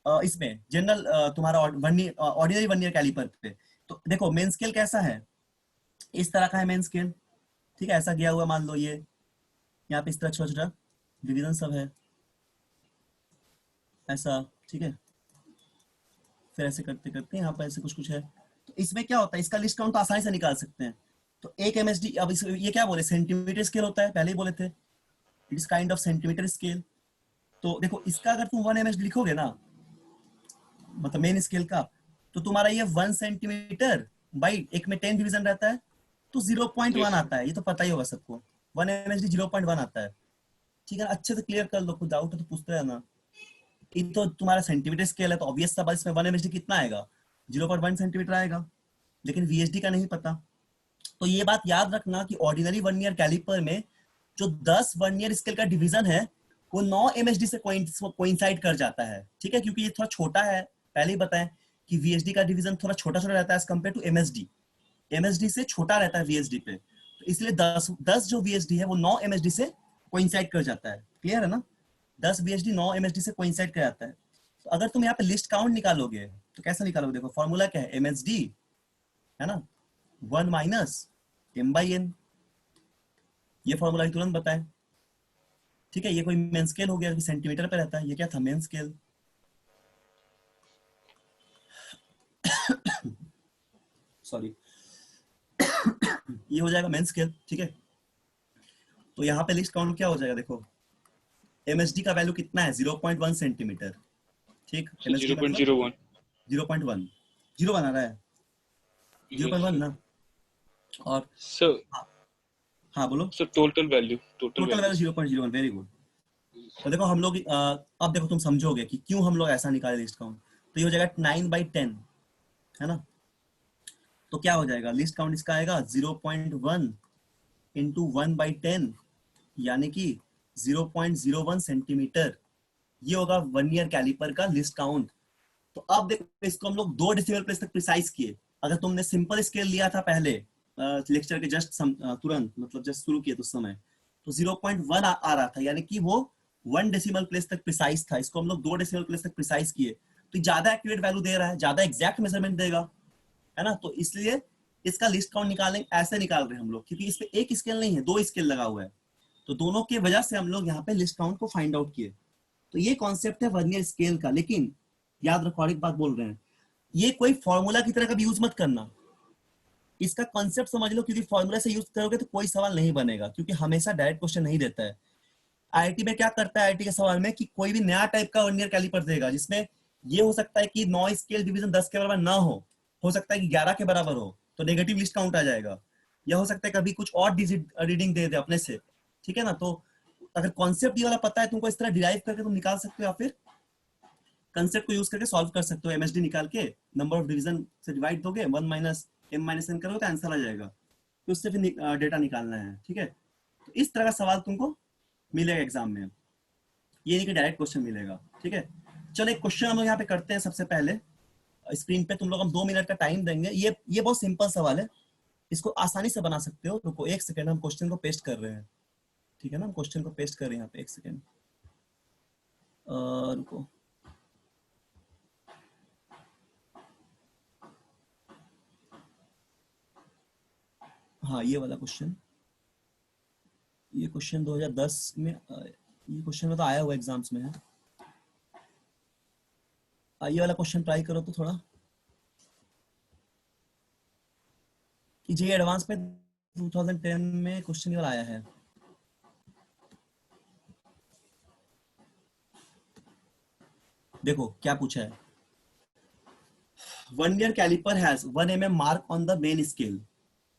इसमें जनरल तुम्हारा ऑर्डिनरी वर्नियर कैलिपर पे। तो देखो मेन स्केल कैसा है, इस तरह का है मेन स्केल, ठीक है, ऐसा गया हुआ, मान लो ये यहाँ पे इस तरह छोटा छोटा डिवीजन सब है ऐसा, ठीक है। फिर ऐसे करते करते यहाँ पर ऐसे कुछ कुछ है। तो इसमें क्या होता है, इसका लिस्ट काउंट तो आसानी से निकाल सकते हैं। तो एक एमएसडी, अब ये क्या बोले, सेंटीमीटर स्केल होता है, पहले ही बोले थे, it is kind of centimetre scale. तो देखो इसका अगर तुम 1 एमएसडी लिखोगे ना, मतलब मेन स्केल का, तो तुम्हारा ये 1 सेंटीमीटर बाई एक में 10 डिवीजन रहता है, तो 0.1 आता है, ये तो पता ही होगा सबको, 1 एमएसडी 0.1 आता है, ठीक है। अच्छे से क्लियर कर लो, कुछ डाउट है तो पूछते रहना। ये तो तुम्हारा सेंटीमीटर स्केल है, तो ऑब्वियस सा बात, इसमें 1 एमएसडी कितना आएगा, 0.1 सेंटीमीटर आएगा, लेकिन वीएसडी का नहीं पता। तो ये बात याद रखना कि ऑर्डिनरी वर्नियर कैलिपर में जो 10 वर्नियर स्केल का डिवीजन है वो 9 एमएसडी से कोइंसाइड कर जाता है, ठीक है, क्योंकि ये थोड़ा छोटा है, पहले ही बताएं कि वीएसडी का डिवीजन थोड़ा छोटा छोटा रहता है as compare to MSD, MSD से छोटा रहता है वीएसडी पे, तो इसलिए 10 जो वीएसडी है वो 9 एमएसडी से कोइंसाइड कर जाता है, क्लियर है ना। 10 वीएसडी 9 एमएसडी से कोइंसाइड कर जाता है। तो अगर तुम यहाँ पे लिस्ट काउंट निकालोगे तो कैसे निकालोगे, देखो फॉर्मूला क्या है, एमएसडी है ना, 1 माइनस एम बाई एन, ये फॉर्मूला तुरंत बताएं, ठीक है, ये कोई मेन स्केल हो गया कि सेंटीमीटर पे रहता है, ये क्या था मेन स्केल। सॉरी, ये हो जाएगा मेन स्केल। ठीक है, तो यहाँ पे लिस्ट काउंट क्या हो जाएगा, देखो एमएसडी का वैल्यू कितना है 0.1 सेंटीमीटर। ठीक, एमएसडी का मतलब 0.01 0.1 0 बना रहा है 0.1 ना। और सर हाँ बोलो। Sir total value value 0.01, very good. तो देखो हम लोग अब देखो तुम समझोगे कि क्यों हम लोग ऐसा निकाले लिस्ट काउंट। तो ये हो जाएगा 9/10 है ना। तो क्या हो जाएगा लिस्ट काउंट इसका आएगा 0.1 इंटू 1/10 यानी कि 0.01 सेंटीमीटर। ये होगा 1 ईयर कैलिपर का लिस्ट काउंट। तो अब देखो इसको हम लोग 2 डेसिमल प्लेस तक प्रिसाइज किए। अगर तुमने सिंपल स्केल लिया था पहले लेक्चर के जस्ट तुरंत मतलब जस्ट शुरू किए तो उस समय तो 0.1 आ रहा था, यानी कि वो 1 डेसिमल प्लेस तक प्रिसाइज था। इसको हम लोग 2 डेसिमल प्लेस तक प्रिसाइज किए तो ज्यादा एक्यूरेट वैल्यू दे रहा है, ज्यादा एग्जैक्ट मेजरमेंट देगा, है ना। तो इसलिए इसका लिस्ट काउंट निकालें, ऐसे निकाल रहे हैं हम लोग, क्योंकि इस पे एक स्केल नहीं है 2 स्केल लगा हुआ है। तो दोनों की वजह से हम लोग यहाँ पे लिस्ट काउंट को फाइंड आउट किए। तो ये कॉन्सेप्ट है वर्नियर स्केल का। लेकिन याद रखो एक बात बोल रहे हैं, ये कोई फॉर्मूला की तरह कभी यूज मत करना। इसका कॉन्सेप्ट समझ लो, क्योंकि फॉर्मूला से यूज करोगे तो कोई सवाल नहीं बनेगा, क्योंकि हमेशा डायरेक्ट क्वेश्चन नहीं देता है। आईआईटी में क्या करता है, आईआईटी के सवाल में कि कोई भी नया टाइप का वर्नियर कैलिपर देगा जिसमें ये हो सकता है कि 9 स्केल डिवीजन 10 के बराबर ना हो सकता है कि 11 के बराबर हो, तो नेगेटिव लिस्ट काउंट आ जाएगा। या हो सकता है कभी कुछ और डिजिट रीडिंग दे दे अपने से, ठीक है ना। तो अगर कॉन्सेप्ट ये वाला पता है तुमको, इस तरह डिराइव करके तुम निकाल सकते हो, या फिर कंसेप्ट को यूज करके सॉल्व कर सकते हो। एमएसडी निकाल के नंबर ऑफ डिवीजन से डिवाइड दोगे, 1 माइनस m माइनस n करोगे तो आंसर आ जाएगा। तो उससे फिर डेटा निकालना है, ठीक है। तो इस तरह का सवाल तुमको मिलेगा एग्जाम में, ये नहीं कि डायरेक्ट क्वेश्चन मिलेगा, ठीक है। चलो एक क्वेश्चन हम लोग यहाँ पे करते हैं। सबसे पहले स्क्रीन पे तुम लोग हम 2 मिनट का टाइम देंगे। ये बहुत सिंपल सवाल है, इसको आसानी से बना सकते हो। रुको 1 सेकेंड, हम क्वेश्चन को पेस्ट कर रहे हैं, ठीक है ना। हम क्वेश्चन को पेस्ट कर रहे हैं यहाँ पे, 1 सेकेंड रुको। हाँ ये वाला क्वेश्चन, ये क्वेश्चन 2010 में ये क्वेश्चन में तो आया हुआ एग्जाम्स में है। ये वाला क्वेश्चन ट्राई करो तो थोड़ा कि जे एडवांस में 2010 में क्वेश्चन ये वाला आया है। देखो क्या पूछा है, 1 ईयर calliper has 1 mm mark on the main scale.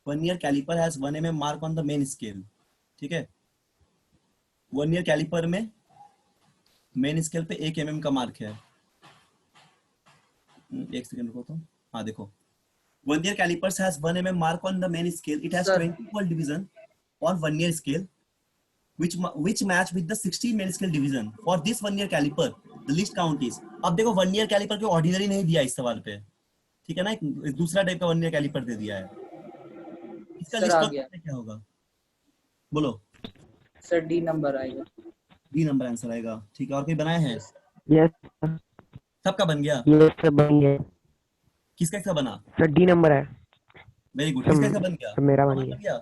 1 ईयर calliper has 1 mm mark on the main scale, ठीक है। 1 ईयर कैलिपर में मेन स्केल पे 1 mm का मार्क है। 1 सेकेंड रुको तो, हाँ देखो 1 year calipers has 1 mm mark on the main scale. It has Sir. 20 equal division on 1 year scale, which match with the 60 main scale division. For this 1 year caliper, the least count is. अब देखो 1 year caliper को ordinary नहीं दिया इस सवाल पे, ठीक है ना। एक दूसरा टाइप का 1 year caliper दे दिया है। इसका सर लिस्ट आ काउंट गया क्या होगा बोलो। सर, डी नंबर आएगा। डी नंबर आंसर आएगा, ठीक है। और कोई बनाया है? यस सबका बन गया? ये सब बन गया किसका किसका बना? सर, डी नंबर है। Very good. किसका किसका बन गया? सब मेरा बन अमन गया। बन गया,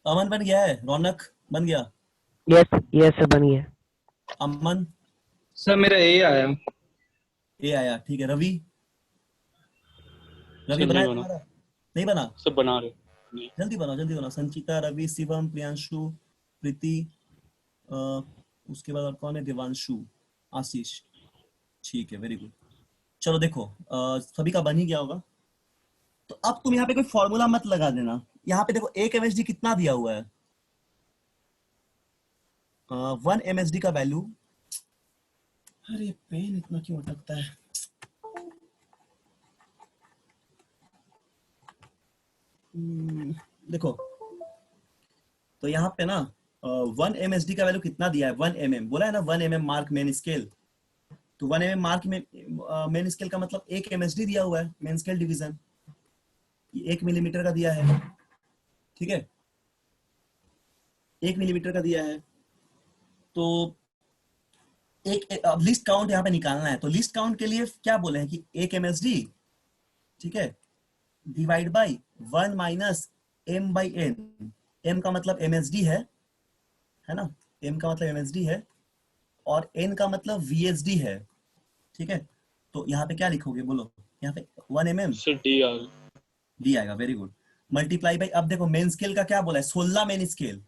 अमन बन गया है। रौनक बन गया, यस यस सब बन गया। अमन सर मेरा ए आया। ए आया, ठीक है। रवि, रवि सर, बनाया नहीं बना। तुम्हारा? नहीं बना? सब बना रहे नहीं। जल्दी बनाओ जल्दी बनाओ। संचिता, रवि, शिवम, प्रियांशु, प्रीति, उसके बाद और कौन है? देवांशु, आशीष, ठीक है वेरी गुड। चलो देखो सभी का बन ही गया होगा। तो अब तुम यहाँ पे कोई फॉर्मूला मत लगा देना। यहाँ पे देखो 1 MSD कितना दिया हुआ है, 1 MSD का वैल्यू। अरे पेन इतना क्यों अटकता है? देखो तो यहाँ पे ना 1 MSD का वैल्यू कितना दिया है? 1 mm बोला है ना, 1 mm मार्क मेन स्केल। तो 1 mm मार्क में मेन स्केल का मतलब 1 MSD दिया हुआ है, मेन स्केल डिवीजन। 1 मिलीमीटर का दिया है, ठीक है, 1 मिलीमीटर का दिया है। तो अब लिस्ट काउंट यहाँ पे निकालना है। तो लिस्ट काउंट के लिए क्या बोले हैं कि 1 MSD, ठीक है, divide by 1 minus m by n, m का मतलब MSD है ना, m का मतलब MSD है, और n का मतलब VSD है, ठीक है। तो यहाँ पे क्या लिखोगे बोलो, यहाँ पे 1 mm sir D R D आएगा, वेरी गुड। मल्टीप्लाई बाई, अब देखो मेन स्केल का क्या बोला है, 16 मेन स्केल,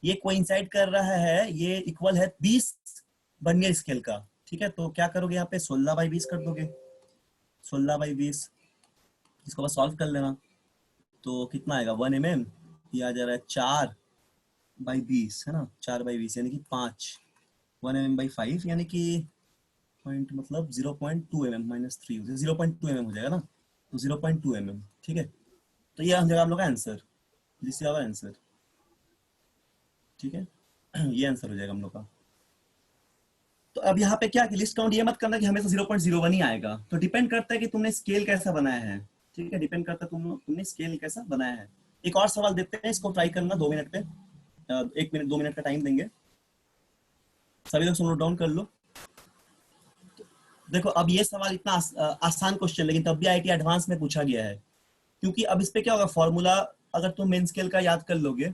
ये कोइंसाइड कर रहा है, ये इक्वल है 20 वर्नियर स्केल का, ठीक है। तो क्या करोगे यहाँ पे 16/20 कर दोगे, 16/20, इसको बस सॉल्व कर लेना। तो कितना आएगा 1 mm, ये आ जा रहा है 4/20 है ना, 4/20 यानी कि 5, 1 mm/5 यानी कि पॉइंट मतलब 0.2 mm - 3 0.2 mm हो जाएगा ना, तो 0.2 mm, ठीक है। तो ये हो जाएगा हम लोग का answer, this is our answer, ठीक है। ये आंसर हो जाएगा हम लोग का। तो अब यहाँ पे क्या कि लिस्ट काउंट ये मत करना कि हमेशा 0.01 ही आएगा, तो डिपेंड करता है कि तुमने स्केल कैसा बनाया है, ठीक है, डिपेंड करता है तुमने स्केल कैसा बनाया है। एक और सवाल देते हैं, इसको ट्राई करना 2 मिनट पे, 1 मिनट 2 मिनट का टाइम देंगे, सभी लोग नोट डाउन कर लो। देखो अब ये सवाल इतना आसान क्वेश्चन, लेकिन तब भी IIT एडवांस में पूछा गया है, क्योंकि अब इस पे क्या होगा, फॉर्मूला अगर तुम मेन स्केल का याद कर लोगे,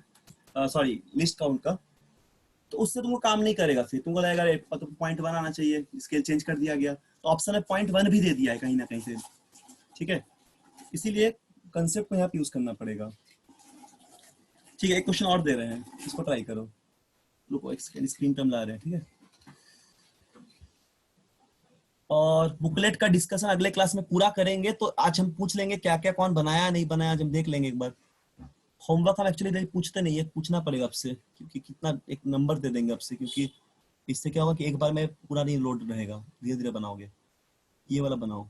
सॉरी लिस्ट काउंट का, तो उससे तुमको काम नहीं करेगा, फिर तुमको लगेगा तो पॉइंट 1 आना चाहिए, स्केल चेंज कर दिया गया, तो ऑप्शन में पॉइंट 1 भी दे दिया है कहीं ना कहीं से, ठीक है। इसीलिए कंसेप्ट को यहाँ पे यूज करना पड़ेगा, ठीक है। एक क्वेश्चन और दे रहे हैं, इसको ट्राई करो, रुको एक स्क्रीन पे हम ला रहे हैं, ठीक है। और बुकलेट का डिस्कशन अगले क्लास में पूरा करेंगे, तो आज हम पूछ लेंगे क्या क्या कौन बनाया नहीं बनाया, आज हम देख लेंगे एक बार। होमवर्क हम एक्चुअली पूछते नहीं है, पूछना पड़ेगा आपसे, क्योंकि कितना एक नंबर दे देंगे आपसे, क्योंकि इससे क्या होगा कि एक बार में पूरा नहीं लोड रहेगा, धीरे धीरे बनाओगे। ये वाला बनाओ,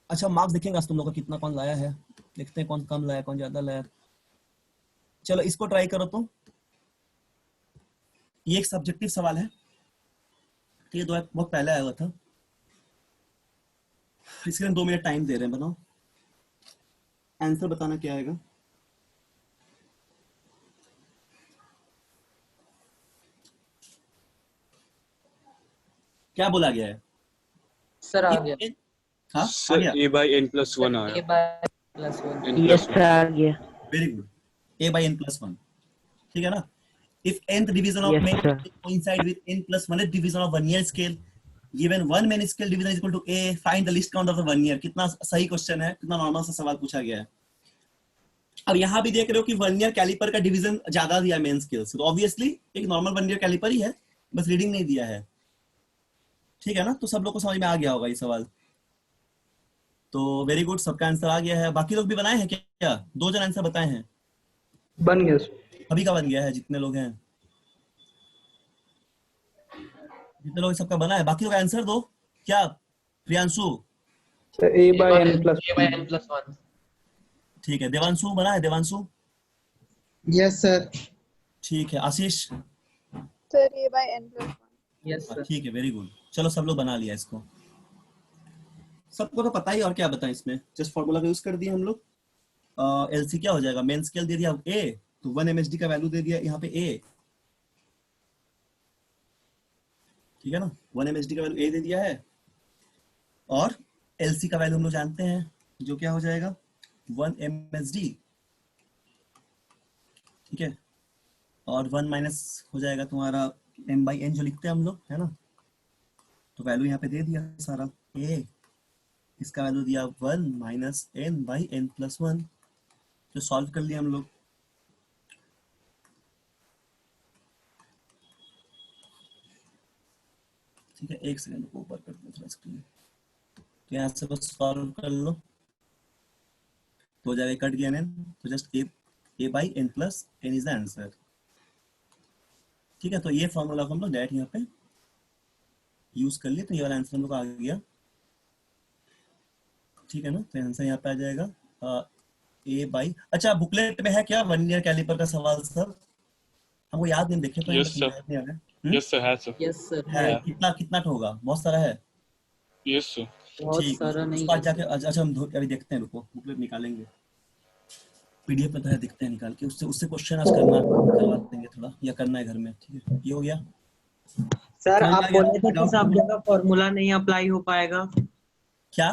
अच्छा मार्क्स देखेंगे आज तुम लोग का कितना कौन लाया है, देखते हैं कौन कम लाया कौन ज्यादा लाया। चलो इसको ट्राई करो तुम, ये एक सब्जेक्टिव सवाल है, ये बहुत पहले आया हुआ था, इसके लिए 2 मिनट टाइम दे रहे हैं, बनाओ, आंसर बताना क्या आएगा। क्या बोला गया है सर आ गया, हाँ आ सर गया, a/n+1 आया, a/n+1, यस सर आ गया। वेरी गुड, a/n+1, ठीक है ना। If nth division of Yes, main sir. scale coincide with n+1th division of vernier scale, given 1 main scale division is equal to a, find the least count of the vernier। कितना सही question है, कितना normal सा सवाल पूछा गया है। अब यहाँ भी देख रहे हो कि वर्नियर कैलिपर का डिवीजन ज्यादा दिया मेन स्केल से, तो ऑब्वियसली एक नॉर्मल वर्नियर कैलिपर ही है, बस रीडिंग नहीं दिया है, ठीक है ना। तो सब लोग को समझ में आ गया होगा ये सवाल, तो वेरी गुड, सबका आंसर आ गया है। बाकी लोग भी बनाए हैं क्या? 2 जन आंसर बताए हैं, बन गया अभी का बन गया है, जितने लोग हैं, जितने लोग सबका बना है, बाकी लोग आंसर दो। क्या प्रियांशु? सर a/n+1, ठीक है, देवांशु बना है, देवांशु? Yes sir. ठीक है, आशीष? Sir a/n+1। यस सर, ठीक है, वेरी गुड, चलो सब लोग बना लिया इसको, सबको तो पता ही, और क्या बताएं इसमें, जस्ट फॉर्मूला का यूज कर दिया हम लोग। एलसी क्या हो जाएगा, मेन स्केल दे दिया a, तो 1 MSD का वैल्यू दे दिया यहाँ पे a, ठीक है ना, 1 MSD का वैल्यू a दे दिया है, और LC का वैल्यू हम लोग जानते हैं, जो क्या हो जाएगा 1 MSD, ठीक है, और 1 माइनस हो जाएगा तुम्हारा m/n जो लिखते हैं हम लोग, है ना। तो वैल्यू यहाँ पे दे दिया सारा a, इसका वैल्यू दिया 1 माइनस n/n+1, जो सॉल्व कर लिया हम लोग। ठीक है, एक सेकंड को ऊपर कर दो थोड़ा स्क्रीन, तो यहाँ से बस सॉल्व कर लो, तो हो जाएगा कट गया n, तो just a/n+n is the answer, ठीक है। तो ये फॉर्मूला को हम लोग डायरेक्ट यहाँ पे यूज कर लिए, तो ये वाला आंसर हम लोग आ गया, ठीक है ना। तो आंसर यहाँ पे आ जाएगा a/, अच्छा बुकलेट में है क्या वर्नियर कैलिपर का सवाल सब? हमको याद नहीं, देखे तो Yes, sir. याद नहीं आ रहा यस सर है सर, यस सर है, है, कितना कितना होगा, बहुत सारा है, यस सर, बहुत ठीक, सारा नहीं उसको आज है जाके सर। अच्छा हम अभी देखते हैं, रुको बुकलेट निकालेंगे, PDF में तो है, देखते हैं निकाल के, उससे क्वेश्चन आज करवा देंगे थोड़ा, या करना है घर में, ठीक है। ये हो गया सर समझ में आप आ गया? बोले थे कि डाउट सब जगह फॉर्मूला नहीं अप्लाई हो पाएगा। क्या?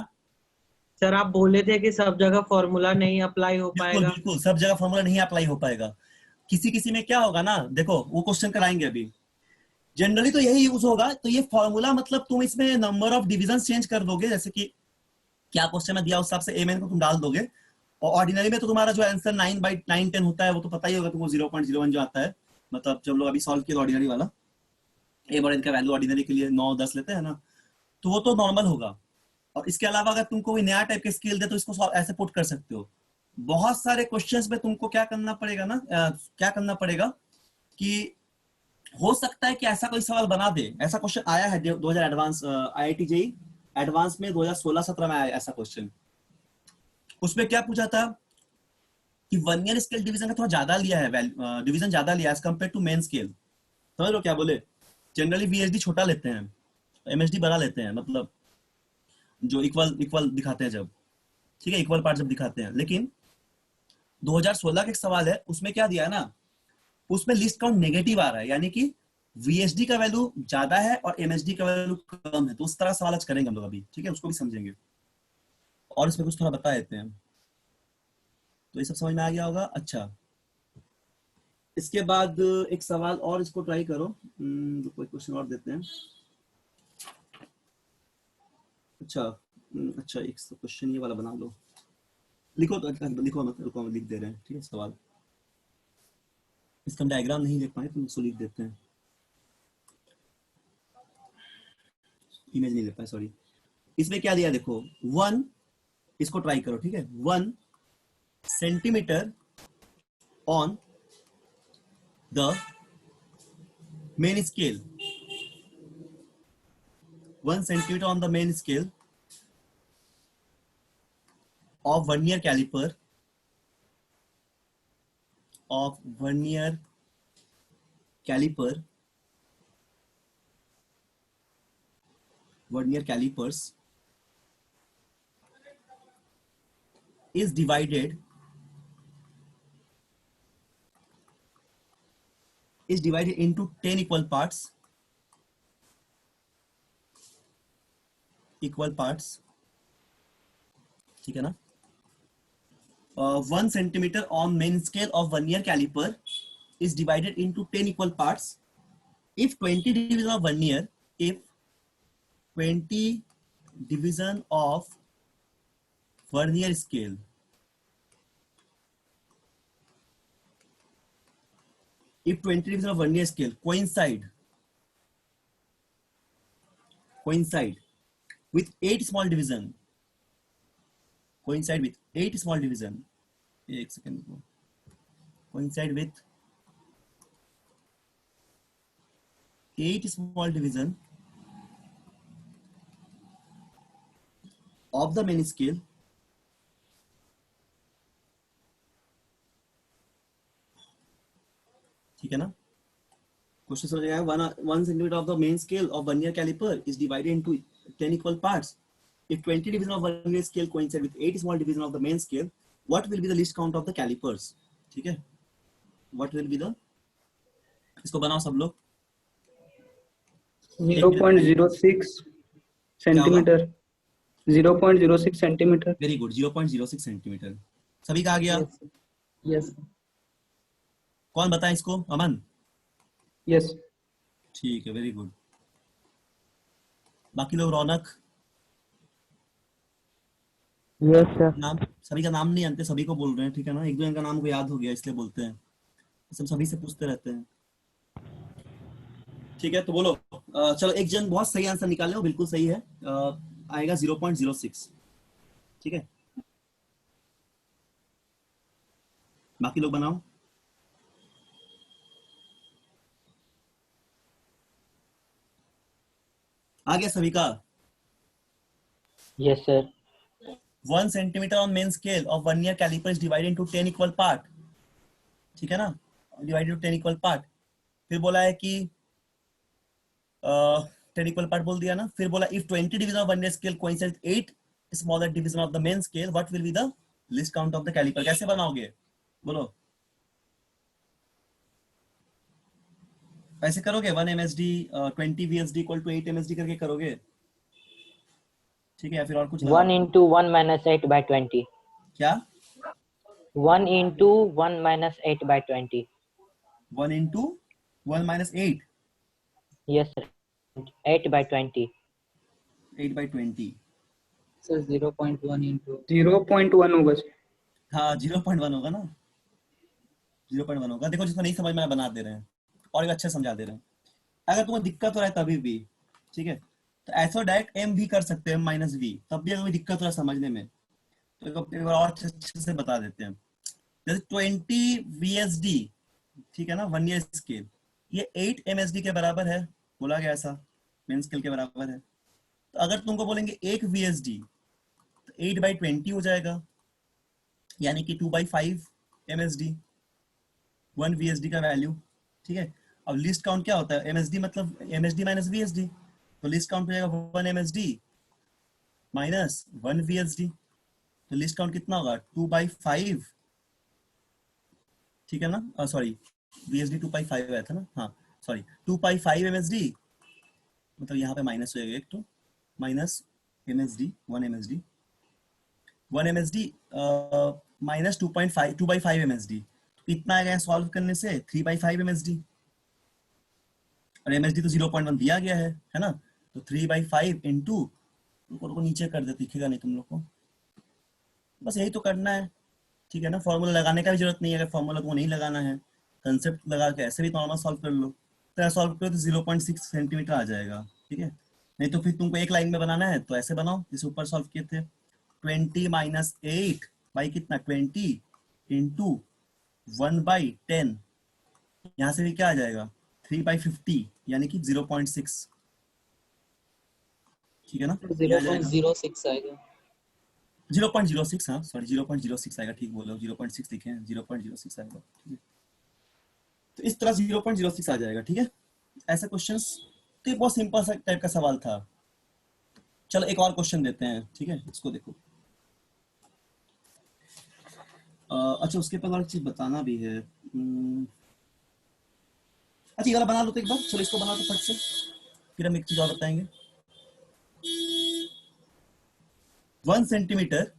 सर आप बोले थे कि सब जगह फॉर्मूला नहीं अप्लाई हो बिल्कुल पाएगा। बिल्कुल, सब जगह फॉर्मूला नहीं अप्लाई हो पाएगा। किसी किसी में क्या होगा ना, देखो वो क्वेश्चन कराएंगे अभी। जनरली तो यही यूज होगा। तो ये फॉर्मूला मतलब तुम इसमें नंबर ऑफ डिविजन चेंज कर दोगे, जैसे कि क्या क्वेश्चन में दिया उस हिसाब से एम एन को तुम डाल दोगे। और ऑर्डिनरी में तो तुम्हारा जो आंसर 9/9 10 होता है वो तो पता ही होगा तुमको, 0.01 जो आता है। मतलब जब लोग अभी सॉल्व किया ऑर्डिनरी वाला, ए और एन का वैल्यू ऑर्डिनरी के लिए 9-10 लेते हैं ना, तो वो तो नॉर्मल होगा। और इसके अलावा अगर तुमको कोई नया टाइप के स्केल दे तो इसको ऐसे पुट कर सकते हो। बहुत सारे क्वेश्चंस में तुमको क्या करना पड़ेगा ना, क्या करना पड़ेगा कि हो सकता है कि ऐसा कोई सवाल बना दे। ऐसा क्वेश्चन आया है 2000 एडवांस आईआईटी जेईई एडवांस में 2016-17 में आया ऐसा क्वेश्चन। उसमें क्या पूछा था कि 1 ईयर स्केल डिवीजन का थोड़ा ज्यादा लिया है, डिवीजन ज्यादा लिया as compare to main scale. समझ लो क्या बोले। जनरली वीएसडी छोटा लेते हैं, एमएसडी बड़ा लेते हैं, मतलब जो इक्वल इक्वल दिखाते हैं जब, ठीक है, इक्वल पार्ट जब दिखाते हैं। लेकिन 2016 का एक सवाल है, उसमें क्या दिया है ना, उसमें लिस्ट काउंट नेगेटिव आ रहा है, यानी कि वीएसडी का वैल्यू ज्यादा है और एमएसडी का वैल्यू कम है। तो उस तरह सवाल आज करेंगे हम लोग अभी, ठीक है, उसको भी समझेंगे और इसमें कुछ थोड़ा बता देते हैं। तो ये सब समझ में आ गया होगा। अच्छा, इसके बाद एक सवाल और, इसको ट्राई करो। कोई क्वेश्चन और देते हैं। अच्छा अच्छा, एक क्वेश्चन ये वाला बना लो। लिखो तो लिखो मत, रुको हम लिख दे रहे हैं, ठीक है। सवाल इसका हम डायग्राम नहीं देख पाए तो उसको लिख देते हैं, इमेज नहीं ले पाए, सॉरी। इसमें क्या दिया देखो, 1, इसको ट्राई करो, ठीक है। 1 centimetre on the main scale, 1 centimeter on the main scale of vernier caliper vernier calipers is divided into 10 equal parts, ठीक है ना। 1 centimeter on main scale of vernier caliper is divided into 10 equal parts if 20 division of vernier scale if 20 division of vernier scale coincide with 8 small division, coincide with 8 small division, एक second, coincide with 8 small division of the main scale, ठीक है ना। Question समझ आया। 1 centimeter of the main scale of vernier caliper is divided into 10 equal parts. If 20 division of vernier scale coincide with 8 small division of the main scale, what will be the least count of the calipers? ठीक है, what will be the, इसको बनाओ सब लोग। 0.06 centimetre, 0.06 centimetre. Very good, 0.06 centimetre. सभी का आ गया? Yes कौन बताए इसको? अमन? यस ठीक है, वेरी गुड। बाकी लोग? रौनक? Yes sir. नाम, सभी का नाम नहीं जानते, सभी को बोल रहे हैं, ठीक है ना। एक दो का नाम को याद हो गया इसलिए बोलते हैं, सब सभी से पूछते रहते हैं, ठीक है। तो बोलो, चलो एक जन बहुत सही आंसर निकाले हो, बिल्कुल सही है, आएगा 0.06, ठीक है। बाकी लोग बनाओ। आ गया सभी का? Yes sir. 1 centimeter on main scale of vernier caliper is divided into 10 equal part, ठीक है ना, divided into 10 equal part। फिर बोला है कि 10 equal part बोल दिया ना। फिर बोला if 20 division of vernier scale coincide with 8 smaller division of the main scale, what will be the least count of the caliper? कैसे बनाओगे बोलो? ऐसे करोगे 1 MSD 20 VSD equal to 8 MSD करके करोगे, ठीक है, या फिर और कुछ 1 लगाओ। into 1 minus 8 by 20. क्या? 1 into 1 minus 8 by 20. 1 into 1 minus 8, Yes sir. 8 by 20. 8 by 20। Sir 0.1 into 0.1 होगा सर। हाँ 0.1 होगा ना, 0.1 होगा। देखो जिसको नहीं समझ में आया बना दे रहे हैं और एक अच्छे समझा दे रहे हैं। अगर तुम्हें दिक्कत हो रहा है तभी भी, ठीक है, तो ऐसा डायरेक्ट एम भी कर सकते हैं, माइनस वी, तब भी अगर कोई दिक्कत हो रहा है समझने में तो एक बार और अच्छे से बता देते हैं। जैसे 20 VSD, ठीक है ना, 1 ईयर स्केल, ये 8 MSD के बराबर है, बोला गया ऐसा, मेन स्केल के बराबर है। तो अगर तुमको बोलेंगे 1 VSD तो 8 by 20 हो जाएगा, यानी कि 2 by 5 MSD, 1 VSD का वैल्यू, ठीक है। अब लिस्ट काउंट क्या होता है, MSD मतलब MSD माइनस VSD, तो लिस्ट काउंट हो जाएगा 1 MSD माइनस 1 VSD, तो लिस्ट काउंट कितना होगा 2 by 5, ठीक है ना, सॉरी VSD 2 by 5 आया था ना, हाँ सॉरी 2 by 5 MSD, मतलब यहाँ पे माइनस हो जाएगा एक, तो minus MSD 1 MSD 1 MSD minus 2.5 2 by 5 MSD, इतना आएगा सॉल्व करने से 3 by 5 MSD, और MSD तो 0.1 दिया गया है ना, तो 3 by 5 इंटू, को नीचे कर दे, दिखेगा नहीं तुम लोग को, बस यही तो करना है, ठीक है ना। फॉर्मूला लगाने का भी जरूरत नहीं है, अगर फॉर्मूला को नहीं लगाना है, कंसेप्ट लगा के ऐसे भी नॉर्मल सॉल्व कर लो, तो ऐसा सॉल्व करो तो 0.6 सेंटीमीटर आ जाएगा, ठीक है। नहीं तो फिर तुमको एक लाइन में बनाना है तो ऐसे बनाओ जैसे ऊपर सॉल्व किए थे, 20 माइनस 8 बाई कितना 20 इंटू 1 बाई 10, यहाँ से भी क्या आ जाएगा 3 बाई 50, यानी कि 0.6, ठीक है ना, 0.06 आएगा। 0.06, हाँ सॉरी 0.06 आएगा, ठीक बोलो 0.6 लिखे हैं, 0.06 आएगा, ठीक है। तो इस तरह 0.06 आ जाएगा, ठीक है। ऐसा क्वेश्चंस, तो ये बहुत सिंपल सा टाइप का सवाल था। चलो एक और क्वेश्चन देते हैं, ठीक है, इसको देखो। अच्छा उसके बाद और चीज बताना भी है, अच्छा ये वाला बना लो तो एक बार, चलो इसको बना दो फट से, फिर हम एक चीज और बताएंगे। 1 centimetre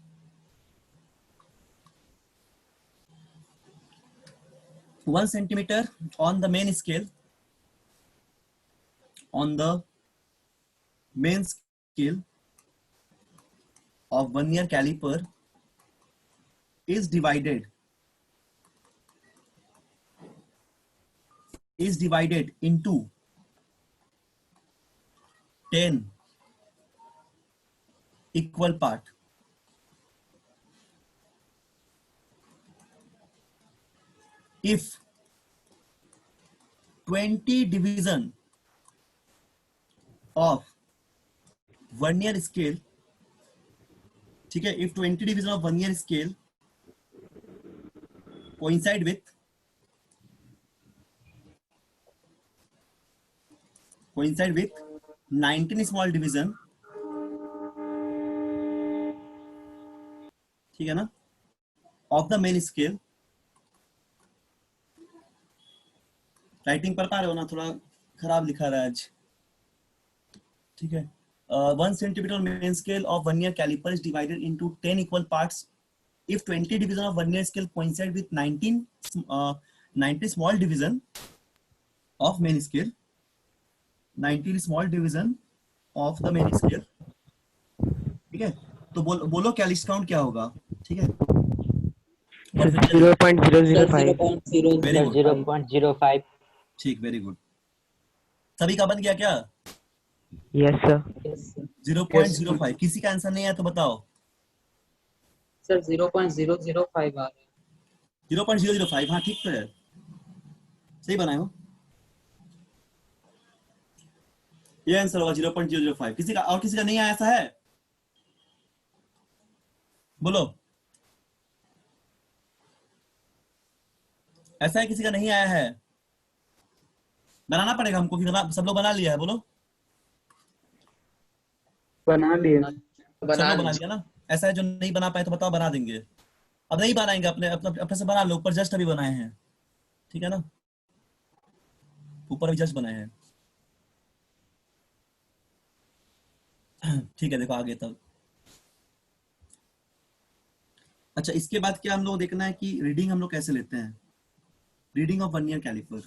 on the main scale, of 1 year caliper is divided into 10 equal part. If 20 division of 1 year scale, ठीक है, if 20 division of 1 year scale coincide with 19 small division, ठीक है ना, of the main scale, writing पढ़ पा रहे हो ना, थोड़ा खराब लिखा रहा है आज, ठीक है। 1 centimeter on main scale of 1 year caliper is divided into 10 equal parts if 20 division of 1 year scale coincide with 90 small division of main scale, 90 small division of the main scale, ठीक है। तो बोलो क्या लिस्ट काउंट क्या होगा, ठीक है। 0.005. Very good, 0.05. ठीक, वेरी गुड। सभी का बन गया क्या? Yes sir. 0.05, किसी का आंसर नहीं है तो बताओ। सर 0.005 आ रहा है। 0.005, हाँ ठीक तो है, सही बनाए हो, ये आंसर होगा 0.005। किसी का, और किसी का नहीं आया ऐसा है, बोलो। ऐसा है किसी का नहीं आया है, बनाना पड़ेगा हमको कि सब लोग बना लिया है, बोलो। बना लिए। सब लोग बना लिया ना, ऐसा है जो नहीं बना पाए तो बताओ, बना देंगे। अब नहीं बनाएंगे, अपने से बना लो, ऊपर जस्ट अभी बनाए हैं, ठीक है ना, ऊपर अभी जस्ट बनाए हैं, ठीक है। देखो आगे तब अच्छा, इसके बाद क्या हम लोग देखना है कि रीडिंग हम लोग कैसे लेते हैं, रीडिंग ऑफ वर्नियर कैलिपर।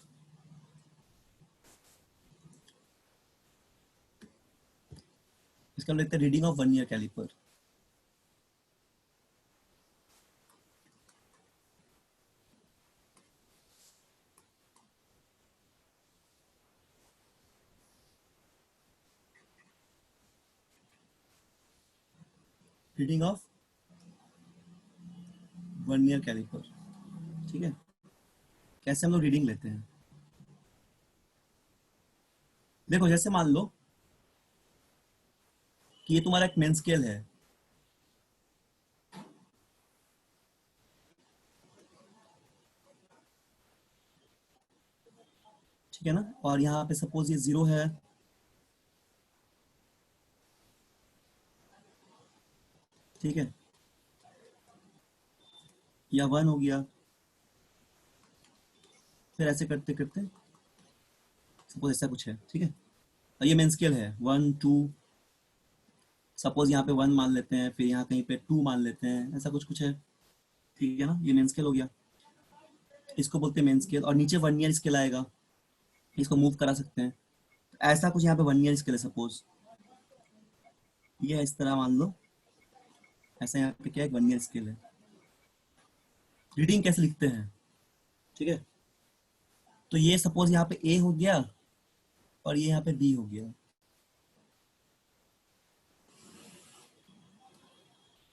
इसका हम लेते हैं reading of vernier calliper. Reading of vernier calliper, ठीक है। कैसे हम लोग रीडिंग लेते हैं, देखो जैसे मान लो कि ये तुम्हारा एक मेन स्केल है, ठीक है ना, और यहाँ पे सपोज ये 0 है, ठीक है, या 1 हो गया, फिर ऐसे करते करते सपोज ऐसा कुछ है, ठीक है। और ये मेन स्केल है 1 2, सपोज यहाँ पे 1 मान लेते हैं, फिर यहाँ कहीं पे 2 मान लेते हैं, ऐसा कुछ कुछ है, ठीक है ना, ये मेन स्केल हो गया, इसको बोलते हैं मेन स्केल। और नीचे वर्नियर स्केल आएगा, इसको मूव करा सकते हैं, ऐसा कुछ यहाँ पे वर्नियर स्केल है, सपोज ये इस तरह मान लो, ऐसा यहाँ पे क्या एक वर्नियर स्केल है। रीडिंग कैसे लिखते हैं, ठीक है, तो ये सपोज यहाँ पे ए हो गया और ये यहाँ पे बी हो गया,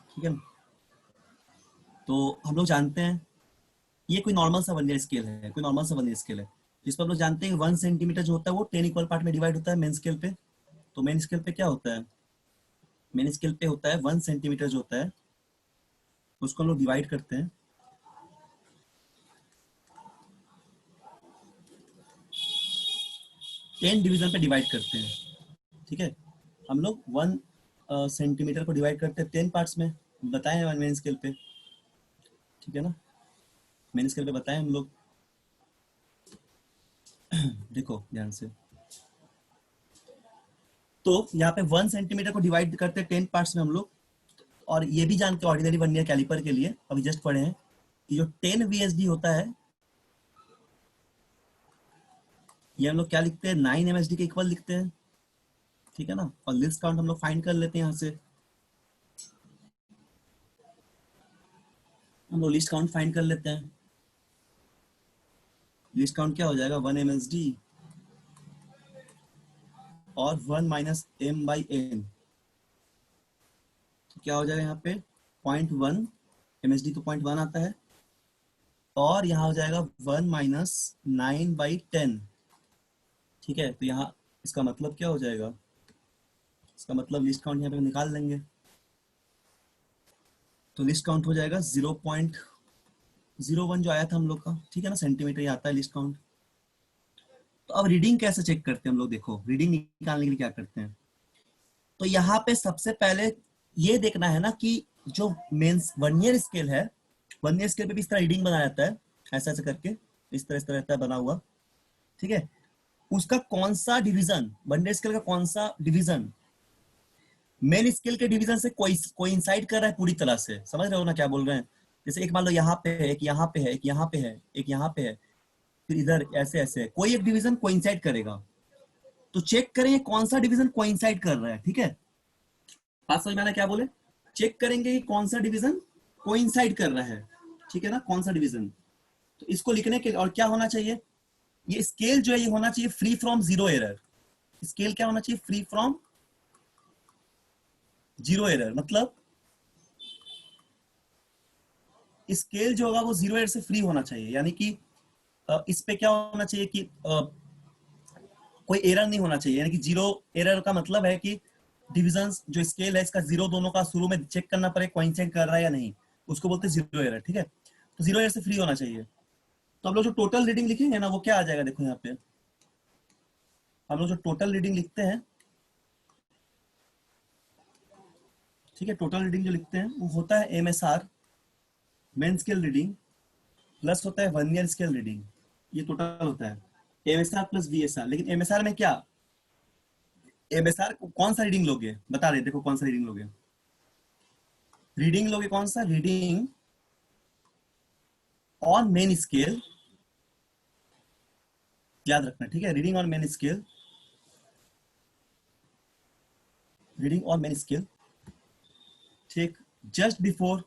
ठीक है ना। तो हम लोग जानते हैं ये कोई नॉर्मल सा वर्नियर स्केल है, कोई नॉर्मल सा वर्नियर स्केल है, जिस पर हम लोग जानते हैं 1 सेंटीमीटर जो होता है वो 10 इक्वल पार्ट में डिवाइड होता है मेन स्केल पे। तो मेन स्केल पे क्या होता है, मेन स्केल पे होता है 1 सेंटीमीटर जो होता है उसको हम लोग डिवाइड करते हैं 10 डिवीजन पे डिवाइड करते हैं, ठीक है। हम लोग 1 सेंटीमीटर को डिवाइड करते हैं 10 पार्ट्स में, बताएं मेन स्केल पे, ठीक है ना, मेन स्केल पे बताएं हम लोग। देखो ध्यान से, तो यहाँ पे 1 सेंटीमीटर को डिवाइड करते हैं 10 पार्ट्स में हम लोग, और ये भी जानते हैं ऑर्डिनरी वर्नियर कैलिपर के लिए, अभी जस्ट पढ़े हैं कि जो 10 VSD होता है ये हम लोग क्या लिखते हैं 9 MSD के इक्वल लिखते हैं, ठीक है ना। और लिस्ट काउंट हम लोग फाइंड कर लेते हैं, यहाँ से हम लोग लिस्ट काउंट फाइंड कर लेते हैं। लिस्ट काउंट क्या हो जाएगा 1 MSD और 1 माइनस m/n, तो क्या हो जाएगा यहाँ पे 0.1 MSD, तो 0.1 आता है, और यहाँ हो जाएगा 1 माइनस 9/10, ठीक है। तो यहाँ इसका मतलब क्या हो जाएगा, इसका मतलब लिस्ट काउंट यहाँ पे निकाल लेंगे, तो लिस्ट काउंट हो जाएगा 0.01 जो आया था हम लोग का, ठीक है ना, सेंटीमीटर ये आता है लिस्ट काउंट। तो अब रीडिंग कैसे चेक करते हैं हम लोग, देखो रीडिंग निकालने के लिए क्या करते हैं, तो यहाँ पे सबसे पहले ये देखना है ना कि जो मेन वर्नियर स्केल है, वर्नियर स्केल पे भी इस तरह रीडिंग बनाया जाता है, ऐसा ऐसा करके इस तरह रहता है बना हुआ, ठीक है। उसका कौन सा डिवीजन, वर्नियर स्केल का कौन सा डिवीजन मेन स्केल के डिवीजन से कोइंसाइड कर रहा है पूरी तरह से, समझ रहे हो ना क्या बोल रहे हैं। जैसे एक मान लो यहाँ पे है, एक यहाँ पे है, एक यहाँ पे है, एक यहाँ पे है, फिर इधर ऐसे ऐसे कोई एक डिवीजन कोइंसाइड करेगा, तो चेक करेंगे कौन सा डिवीजन कोइंसाइड कर रहा है, ठीक है। बात समझ में आना क्या बोले, चेक करेंगे कि कौन सा डिवीजन कोइंसाइड कर रहा है, ठीक है ना, कौन सा डिवीजन। तो इसको लिखने के लिए और क्या होना चाहिए, ये स्केल जो है ये होना चाहिए free from zero error. Scale क्या होना चाहिए, फ्री फ्रॉम जीरो एरर, मतलब स्केल जो होगा वो जीरो एरर से फ्री होना चाहिए, यानी कि इस पे क्या होना चाहिए कि कोई एरर नहीं होना चाहिए, यानी कि जीरो एरर का मतलब है कि डिविजन्स जो स्केल है इसका जीरो दोनों का शुरू में चेक करना पड़े कोइंसाइड कर रहा है या नहीं, उसको बोलते हैं जीरो एरर, ठीक है। तो जीरो एरर से फ्री होना चाहिए। तो हम लोग जो टोटल रीडिंग लिखेंगे ना वो क्या आ जाएगा, देखो यहाँ पे हम लोग जो टोटल रीडिंग लिखते हैं, ठीक है, टोटल रीडिंग जो लिखते हैं वो होता है MSR main scale reading plus होता है वर्नियर स्केल रीडिंग, ये टोटल होता है MSR प्लस VSR। लेकिन MSR में क्या, MSR कौन सा रीडिंग लोगे बता रहे, देखो कौन सा रीडिंग लोगे, रीडिंग लोगे कौन सा, रीडिंग ऑन मेन स्केल, याद रखना, ठीक है, reading on main scale, reading on main scale, ठीक, just before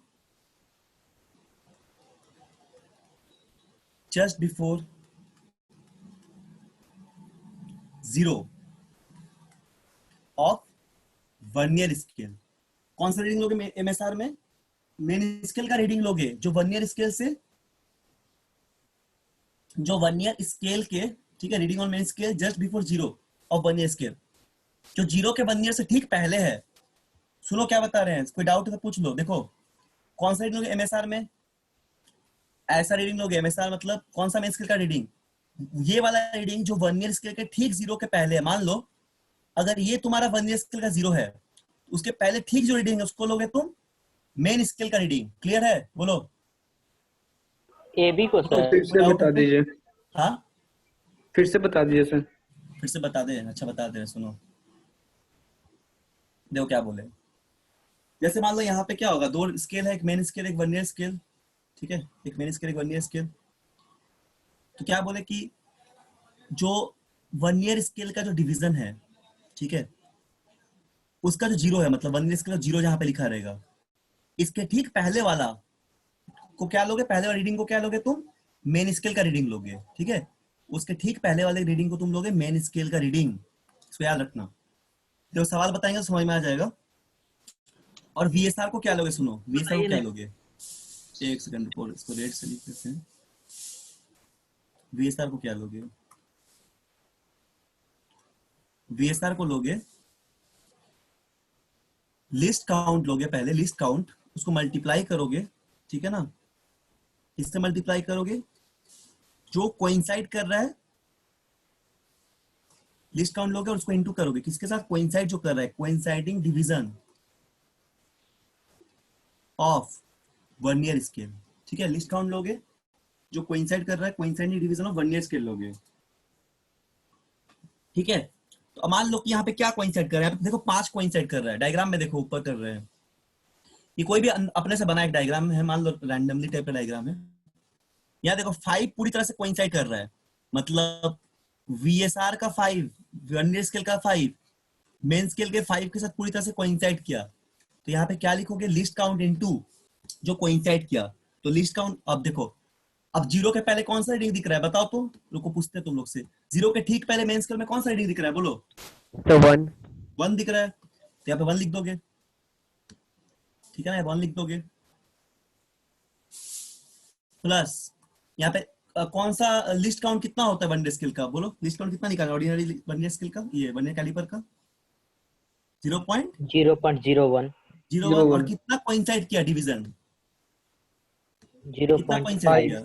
zero of vernier scale. कौन सा रीडिंग लोगे एमएसआर में? मेन स्केल का रीडिंग लोगे, जो वर्नियर स्केल से, जो वर्नियर स्केल के, ठीक है, reading on main scale just before zero of vernier scale, जो जीरो के वर्नियर से ठीक पहले है। सुनो क्या बता रहे हैं, कोई डाउट है तो पूछ लो। देखो कौन सा रीडिंग लोगे एमएसआर में? ऐसा रीडिंग लोगे एमएसआर मतलब कौन सा मेन स्केल का रीडिंग? ये वाला रीडिंग जो वर्नियर स्केल के ठीक जीरो के पहले है। मान लो अगर ये तुम्हारा वर्नियर स्केल का जीरो है, उसके पहले ठीक जो रीडिंग है उसको लोगे तुम मेन स्केल का रीडिंग। क्लियर है? बोलो। ए बी को सर। फिर से बता दीजिए, हाँ फिर से बता दीजिए सर। फिर से बता दे। अच्छा बता दे, सुनो देखो क्या बोले। जैसे मान लो यहाँ पे क्या होगा, दो स्केल है, एक मेन स्केल एक वर्नियर स्केल, ठीक है, एक मेन स्केल एक वर्नियर स्केल। तो क्या बोले कि जो वर्नियर स्केल का जो डिवीजन है, ठीक है, उसका जो जीरो है, मतलब वर्नियर स्केल का जीरो जहां पे लिखा रहेगा, इसके ठीक पहले वाला को क्या लोगे? पहले वाला रीडिंग को क्या लोगे तुम? मेन स्केल का रीडिंग लोगे, ठीक है। उसके ठीक पहले वाले रीडिंग को तुम लोगे मेन स्केल का रीडिंग। इसको याद रखना, जो सवाल बताएंगे तो समझ में आ जाएगा। और वीएसआर को क्या लोगे? सुनो, वीएसआर को क्या लोगे? एक सेकंड रुको, इसको रेड से लिख देते हैं। वीएसआर को क्या लोगे? वीएसआर को लोगे लिस्ट काउंट लोगे, पहले लिस्ट काउंट, उसको मल्टीप्लाई करोगे, ठीक है ना, इससे मल्टीप्लाई करोगे जो कोइंसाइड कर रहा है, लिस्ट काउंट लोगे और उसको इनटू करोगे किसके साथ? कोइंसाइड जो कर रहा है, coinciding division of vernier scale, ठीक है। लिस्ट काउंट लोगे जो कोइंसाइड कर रहा है, coinciding division of vernier scale लोगे, ठीक है। तो मान लो कि यहाँ पे क्या कोइंसाइड कर रहा है, देखो 5 कोइंसाइड कर रहा है, डायग्राम में देखो ऊपर कर रहे हैं। ये कोई भी अपने से बना एक डायग्राम है, मान लो रैंडमली टाइप का डायग्राम है। यहाँ देखो 5 पूरी तरह से कोइंसाइड कर रहा है, मतलब वीएसआर का 5, वर्नियर स्केल का 5, मेन स्केल के 5 के साथ पूरी तरह से कोइंसाइड किया। तो यहाँ पे क्या लिखोगे? लिस्ट काउंट इनटू जो कोइंसाइड किया। तो लिस्ट काउंट, अब देखो, अब जीरो के पहले कौन सा रीडिंग दिख रहा है बताओ तो, रुको पूछते हैं तुम लोग से। जीरो के ठीक पहले मेन स्केल में कौन सा रीडिंग दिख रहा है? बोलो। तो 1 1 दिख रहा है, तो यहाँ पे 1 लिख दोगे, ठीक है ना, 1 लिख दोगे। प्लस यहाँ पे कौन सा लिस्ट काउंट कितना होता है वर्नियर स्केल का? बोलो, लिस्ट काउंट कितना निकालना ऑर्डिनरी वर्नियर स्केल का, ये वर्नियर कैलिपर का? 0.01 0.01। और कितना कोइंसाइड किया डिवीजन? कितना कोइंसाइड किया?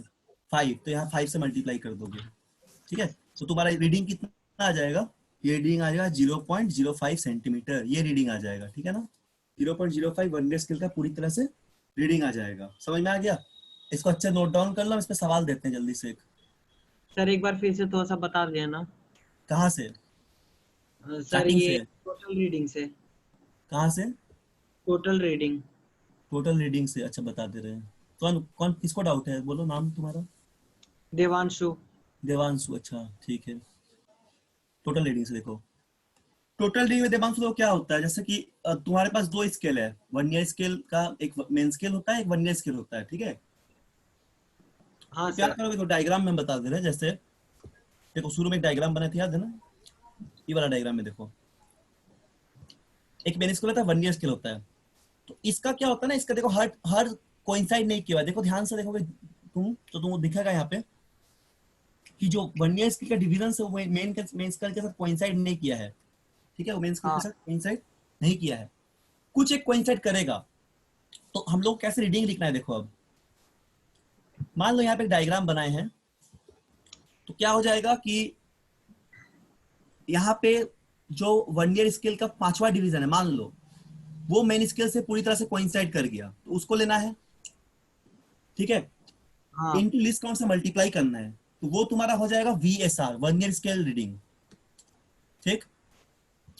5। तो यहाँ 5 से मल्टीप्लाई कर दोगे, ठीक है। तो तुम्हारा रीडिंग कितना आ जाएगा? ये रीडिंग आ जाएगा 0.05 सेंटीमीटर, ये रीडिंग आ जाएगा, ठीक है ना। 0.05 वर्नियर स्केल का पूरी तरह से रीडिंग आ जाएगा। समझ में आ गया? इसको अच्छे नोट डाउन कर लो, इस पे सवाल देते हैं जल्दी से। सर एक बार फिर से थोड़ा सा बता दिया ना। कहाँ से? सर स्टार्टिंग ये से? टोटल रीडिंग से। कहाँ से? Total reading. टोटल रीडिंग से। अच्छा बता दे रहे हैं। कौन कौन किसको डाउट है? बोलो नाम तुम्हारा। देवांशु। देवांशु, अच्छा ठीक है। टोटल रीडिंग से देखो, टोटल रीडिंग में देवांशु देखो क्या होता है, जैसे कि तुम्हारे पास 2 स्केल है, वर्नियर स्केल का एक मेन स्केल होता है, एक वर्नियर स्केल होता है, ठीक है। हाँ क्या सर। करोगे? तो डायग्राम में हम बता दे रहे हैं। जैसे देखो शुरू में एक डायग्राम बना था, याद है ना, ये वाला डायग्राम में देखो, एक मेन स्केल होता है, वर्नियर स्केल होता है। तो इसका क्या होता है ना, इसका देखो हर कोइंसाइड नहीं किया। देखो ध्यान से देखोगे तुम तो तुमको दिखेगा यहाँ पे कि जो वर्नियर स्केल का डिवीजन है वो मेन स्केल के साथ कोइंसाइड नहीं किया है, ठीक है। वो मेन स्केल के साथ कोइंसाइड नहीं किया है, कुछ एक कोइंसाइड करेगा। तो हम लोग कैसे रीडिंग लिखना है देखो। अब मान लो यहाँ पे एक डायग्राम बनाए हैं, तो क्या हो जाएगा कि यहाँ पे जो वर्नियर स्केल का 5वां डिवीजन है, मान लो वो मेन स्केल से पूरी तरह से कोइंसाइड कर गया, तो उसको लेना है, ठीक है। हाँ। इनटू लिस्ट काउंट से मल्टीप्लाई करना है, तो वो तुम्हारा हो जाएगा वीएसआर, वर्नियर स्केल रीडिंग, ठीक।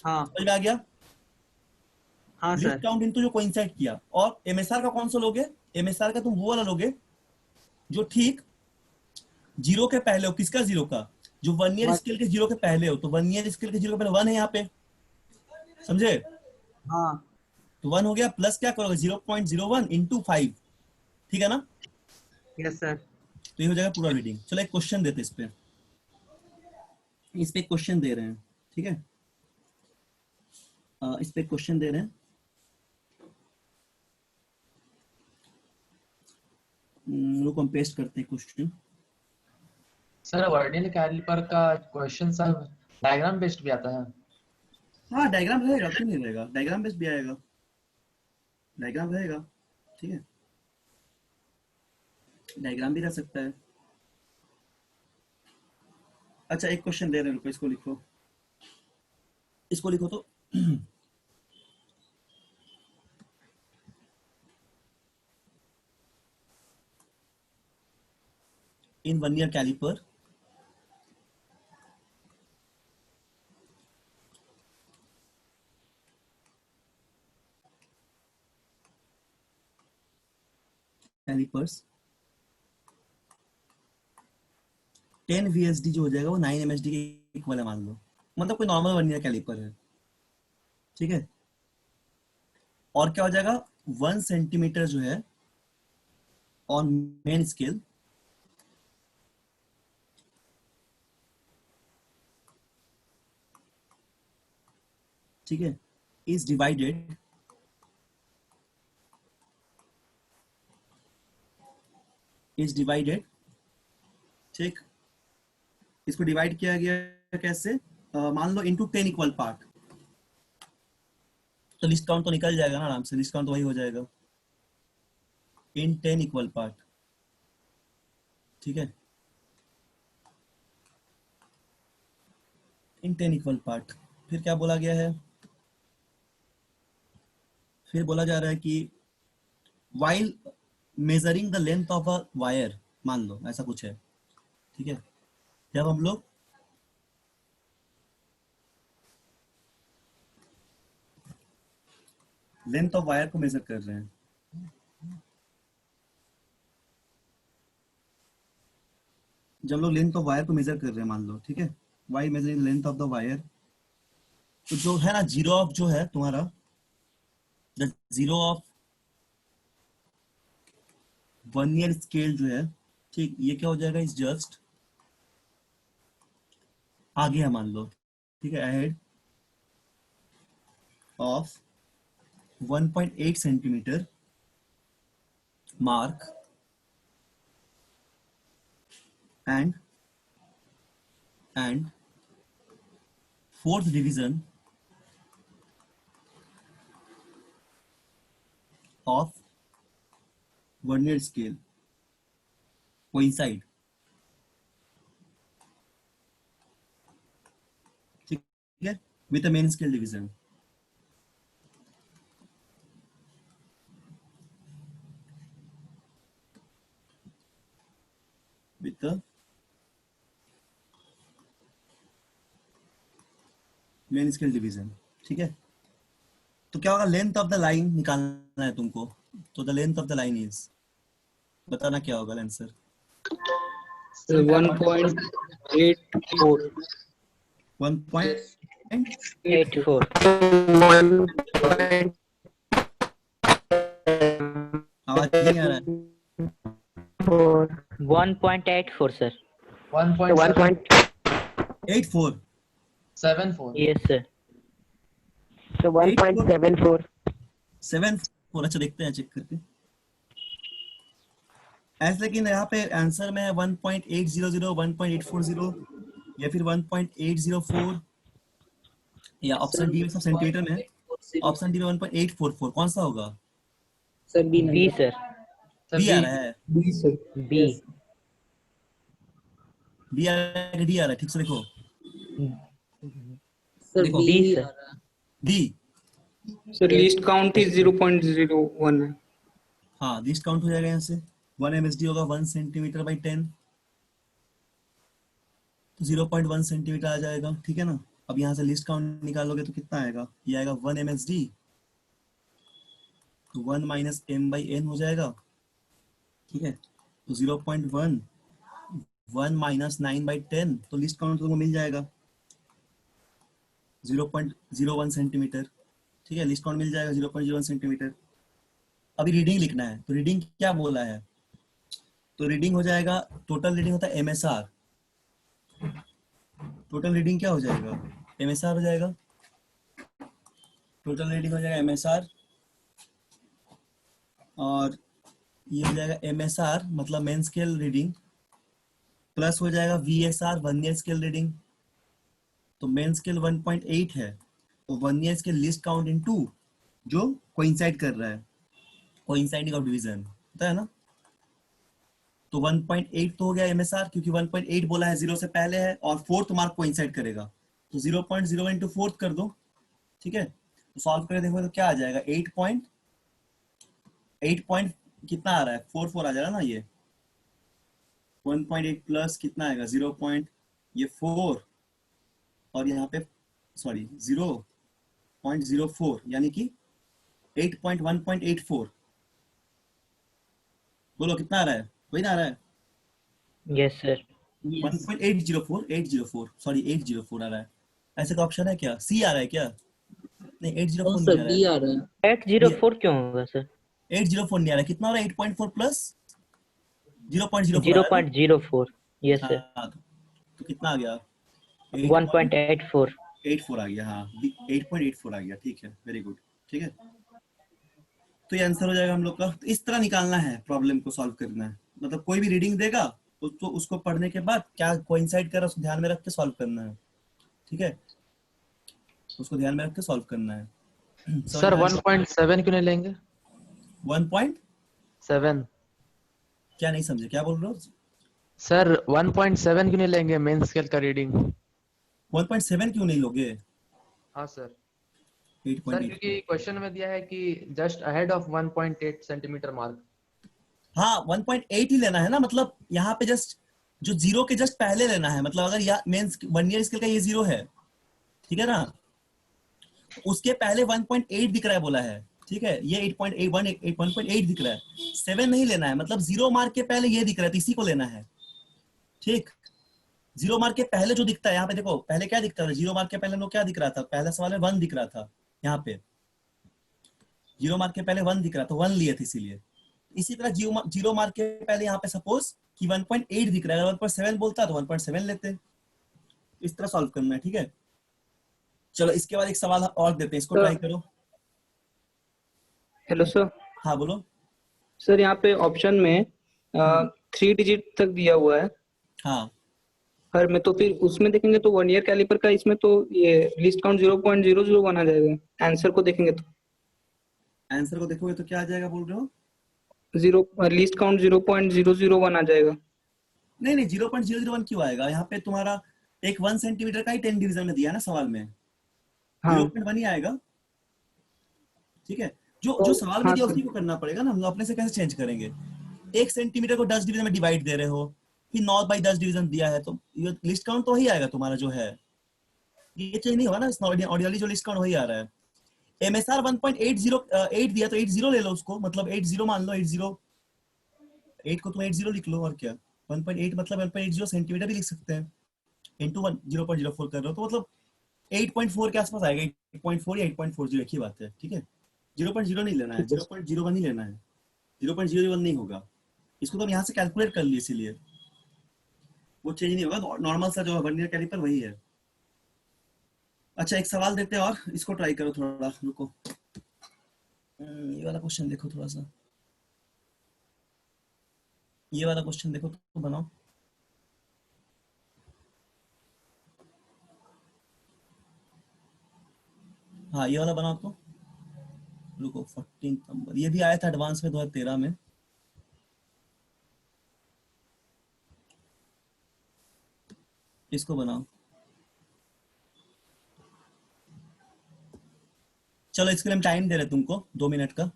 हाँ। समझ में आ गया? हाँ लिस्ट सर। काउंट इनटू जो कोइंसाइड किया। और एमएसआर का कौन सा लोगे? एमएसआर का तुम वो वाला लोगे जो ठीक जीरो के पहले हो। किसका जीरो का? जो 1 ईयर स्केल के जीरो के पहले हो। तो 1 ईयर स्केल के जीरो के पहले 1 है यहाँ पे, समझे? हाँ तो 1 हो गया, प्लस क्या करोगे 0.01 इंटू 5, ठीक है ना? Yes sir. तो ये हो जाएगा पूरा रीडिंग। चलो एक क्वेश्चन देते इस पे क्वेश्चन दे रहे हैं, ठीक है? इस पे क्वेश्चन दे रहे हैं। लोग हम पेस्ट करते हैं क्वेश्चन। सर वर्नियर कैलिपर का क्वेश्चन सब डायग्राम बेस्ड भी आता है? हाँ डायग्राम रहेगा, क्यों नहीं रहेगा, डायग्राम बेस्ड भी आएगा, डायग्राम रहेगा, ठीक है? डायग्राम भी रह सकता है। अच्छा एक क्वेश्चन दे रहे हैं, रुको इसको लिखो, इसको लिखो तो in vernier caliper calipers 10 VSD जो हो जाएगा वो 9 MSD के इक्वल है मान लो, मतलब कोई नॉर्मल वर्नियर कैलिपर है, ठीक है? और क्या हो जाएगा 1 सेंटीमीटर जो है ऑन मेन स्केल ठीक है इज डिवाइडेड ठीक, इसको डिवाइड किया गया कैसे? मान लो इनटू 10 इक्वल पार्ट, तो लिस्ट काउंट तो निकल जाएगा ना आराम से, लिस्ट काउंट तो वही हो जाएगा इन 10 इक्वल पार्ट, ठीक है? इन 10 इक्वल पार्ट। फिर क्या बोला गया है? फिर बोला जा रहा है कि while measuring the length of a wire, मान लो ऐसा कुछ है, ठीक है? जब हम लोग लेंथ ऑफ वायर को मेजर कर रहे हैं, जब लोग लेंथ ऑफ वायर को मेजर कर रहे हैं मान लो, ठीक है? By measuring length of the wire, तो जो है ना जीरो ऑफ जो है तुम्हारा, the zero of vernier scale जो है, ठीक, ये क्या हो जाएगा? इज जस्ट आगे है मान लो, ठीक है? Ahead of 1.8 centimetre mark and fourth division of vernier scale coincide, ठीक है, with the main scale division। with the main scale division, ठीक है? तो क्या होगा? लेंथ ऑफ द लाइन निकालना है तुमको, तो the length of the line is, बताना क्या होगा आंसर? 1.84 84 आवाज नहीं आ रहा है। 1.84 सर। 84 1.74 yes sir. So 1.74. 74, अच्छा देखते हैं चेक करके। ऐसे लेकिन यहाँ पे आंसर में 1.800, 1.840 या फिर 1.804 या ऑप्शन डी में सब सेंटीमीटर में है, ऑप्शन डी में 1.844, कौन सा होगा? Sir B B sir. B आ रहा है, बी बी आ रहा है, डी आ रहा है? ठीक से देखो, सर देखो, B B sir. D. Sir least count ही 0.01 है। हाँ लिस्ट काउंट हो जाएगा यहाँ से, 1 MSD होगा 1 सेंटीमीटर बाई 10, तो 0.1 सेंटीमीटर आ जाएगा, ठीक है ना? अब यहाँ से लिस्ट काउंट निकालोगे तो कितना आएगा? ये आएगा 1 MSD, तो 1 - m/n हो जाएगा, ठीक है? तो 0.1 1 माइनस 9/10 तो लिस्ट काउंट तुमको मिल जाएगा 0.01 सेंटीमीटर। ठीक है, लिस्ट काउंट मिल जाएगा 0.01 सेंटीमीटर। अभी रीडिंग लिखना है, तो रीडिंग क्या बोला है, तो रीडिंग हो जाएगा, टोटल रीडिंग होता है MSR। टोटल रीडिंग क्या हो जाएगा, MSR हो जाएगा, टोटल रीडिंग हो जाएगा MSR, और ये हो जाएगा MSR मतलब मेन स्केल रीडिंग, प्लस हो जाएगा VSR one year scale reading. तो मेन स्केल 1.8 है, तो one year scale list count into जो कोइंसाइड कर रहा है, कोइंसाइडिंग ऑफ डिवीजन होता है ना। तो 1.8 तो हो गया MSR, क्योंकि 1.8 बोला है 0 से पहले है, और फोर्थ मार्क कोइंसाइड करेगा, तो 0.0 इंटू फोर्थ कर दो। ठीक है, तो सॉल्व करके देखो तो क्या आ जाएगा, 8 पॉइंट कितना आ रहा है, 4 आ जाएगा ना। ये 1.8 प्लस कितना आएगा, 0.4 और यहाँ पे सॉरी 0.04 यानी कि 8.1.84। बोलो कितना आ रहा है, वही ना आ रहा है, Yes, sir. 1.804 सॉरी 804 आ रहा है। ऐसे का ऑप्शन है क्या, सी आ रहा है क्या, नहीं 804 नहीं आ रहा है, आ रहा है। 804 क्यों होगा सर? 804 नहीं आ रहा है, कितना हो रहा है, 8.4 प्लस 0.04 आ रहा है 0.04. Yes, ना? sir. हाँ, तो कितना आ गया, 1.84. 8.84 आ गया, हाँ 8.84 आ गया। ठीक है, वेरी गुड। ठीक है, तो ये आंसर हो जाएगा हम लोग का। तो इस तरह निकालना है, प्रॉब्लम को सॉल्व करना है, मतलब कोई भी रीडिंग देगा तो उसको पढ़ने के बाद क्या कोइंसाइड कर रहा है उसको ध्यान में रख के सॉल्व करना है। ठीक है, उसको ध्यान में रख के सॉल्व करना है। सर 1.7 क्यों नहीं लेंगे? 1.7 7 क्या नहीं समझे, क्या बोल रहे हो? सर 1.7 क्यों नहीं लेंगे मेन स्केल का रीडिंग? 1.7 क्यों नहीं लोगे? हाँ सर। 8.8 सर क्योंकि क्वेश्चन में दिया है कि just ahead of 1.8 centimetre mark. हाँ 1.8 ही लेना है ना, मतलब यहाँ पे जस्ट जो 0 के जस्ट पहले लेना है, मतलब अगर या मेन वन ईयर स्केल का ये 0 है, ठीक है ना, उसके पहले 1.8 दिख रहा है बोला है। ठीक है, ये 1.8 दिख रहा है, 7 नहीं लेना है, मतलब 0 मार्क के पहले ये दिख रहा है, तो इसी को लेना है। ठीक, 0 मार्क के पहले जो दिखता है, यहाँ पे देखो पहले क्या दिखता था, 0 मार्क के पहले लोग क्या दिख रहा था, पहला सवाल में 1 दिख रहा था, यहाँ पे 0 मार्क के पहले 1 दिख रहा था, 1 लिए थे इसीलिए। इसी तरह 0 मार्क के पहले यहाँ पे सपोज कि 1.8 दिख रहा है, अगर 1.7 बोलता तो 1.7 लेते। इस तरह सॉल्व करना है। ठीक है, चलो इसके बाद एक सवाल और देते हैं, इसको ट्राई करो। Hello sir. हाँ बोलो। सर यहाँ पे ऑप्शन में 3 डिजिट तक दिया हुआ है हाँ हर में, तो फिर उसमें देखेंगे तो वन ईयर कैलिपर का, इसमें तो ये लिस्ट काउंट 0.001 आ जाएगा। आंसर को देखेंगे तो आंसर को देखोगे तो क्या आ जाएगा बोल रहे हो? लिस्ट काउंट 0.001 आ जाएगा। नहीं नहीं 0.001 क्यों आएगा, यहाँ पे तुम्हारा एक 1 सेंटीमीटर का ही 10 डिवीजन में दिया है ना सवाल में, हाँ 0.1 ही आएगा। ठीक है, जो सवाल में हाँ दिया सर। उसी को करना पड़ेगा ना, हम अपने से कैसे चेंज करेंगे। 1 सेंटीमीटर को 10 डिवीजन में डिवाइड दे रहे हो, फिर 9/10 डिवीजन दिया है, तो ये लिस्ट काउंट तो वही आएगा तुम्हारा जो है, ये चेंज नहीं होगा ना, ऑडियली जो लिस्ट काउंट वही आ रहा है। MSR 1.8 दिया तो 80 ले लो उसको, मतलब 80 मान लो, 8 को तुम 80 लिख लो, और क्या 1.8 मतलब 1.80 सेंटीमीटर भी लिख सकते हैं, इंटू 0.04 कर रहे हो तो मतलब 8.4 के आसपास आएगा, 8.4 या 8.40 एक ही बात है। ठीक है, 0.0 नहीं लेना है, 0.01 ही लेना है, 0.01 नहीं होगा, इसको तो हम यहाँ से कैलकुलेट कर लिए, इसीलिए वो चेंज नहीं होगा, नॉर्मल सा जो है वर्नियर कैलिपर वही है। अच्छा एक सवाल देते हैं और इसको ट्राई करो थोड़ा, रुको ये वाला क्वेश्चन देखो थोड़ा सा, ये वाला क्वेश्चन देखो तो बनाओ। हाँ ये वाला बनाओ तो, रुको 14 नंबर, ये भी आया था एडवांस में 2013 में। इसको बनाओ, चलो इसके लिए हम टाइम दे रहे तुमको 2 मिनट का,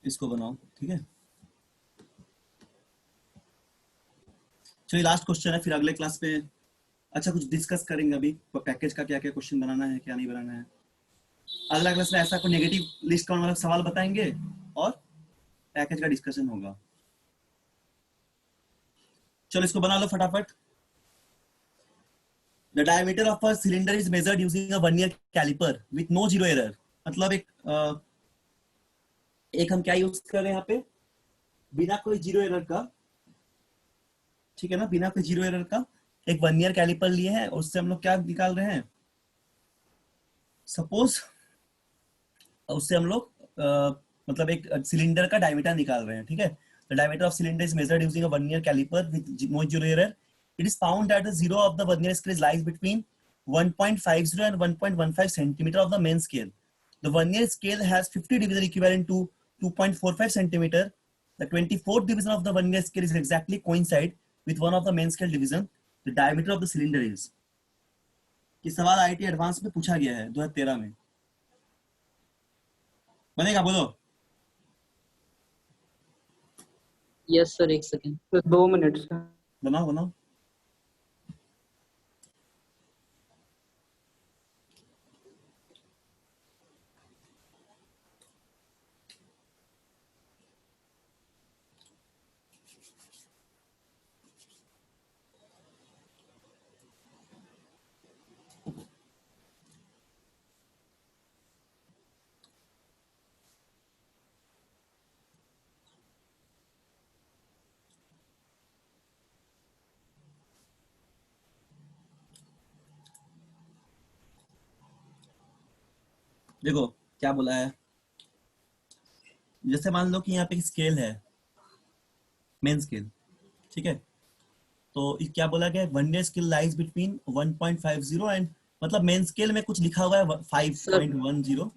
इसको बनाओ। ठीक है, चलिए लास्ट क्वेश्चन है, फिर अगले क्लास पे अच्छा कुछ डिस्कस करेंगे। अभी पैकेज का क्या क्या क्वेश्चन बनाना है, क्या नहीं बनाना है, अगला क्लास में ऐसा कोई नेगेटिव लिस्ट काउंट वाला सवाल बताएंगे और पैकेज का डिस्कशन होगा। चलो इसको बना लो फटाफट। The diameter of a cylinder is measured using a vernier caliper with no zero error। मतलब एक हम क्या यूज कर रहे हैं यहाँ पे, बिना कोई जीरो एरर का, ठीक है ना, बिना कोई जीरो एरर का एक वर्नियर कैलिपर लिए हैं और उससे हम लोग क्या निकाल रहे हैं, सपोज उससे हम लोग मतलब एक सिलेंडर का डायमीटर निकाल रहे हैं, ठीक है। The diameter of cylinder is measured using a vernier calliper with no zero error. It is found that the zero of the vernier scale lies between 1.50 and 1.15 centimeter of the main scale. The vernier scale has 50 division equivalent to 2.45 centimeter. The 24th division of the vernier scale is exactly coincide with one of the main scale division. The diameter of the cylinder is। ये सवाल IIT advance में पूछा गया है 2013 में। बनेगा बोलो। Yes sir, एक सेकंड, तो 2 मिनट सर। बनाओ बनाओ। देखो क्या बोला है, जैसे मान लो कि यहाँ पे स्केल है, मेन स्केल, ठीक है। तो क्या बोला गया, vernier scale lies between 1.50 and, मतलब मेन स्केल में कुछ लिखा हुआ है 5.10।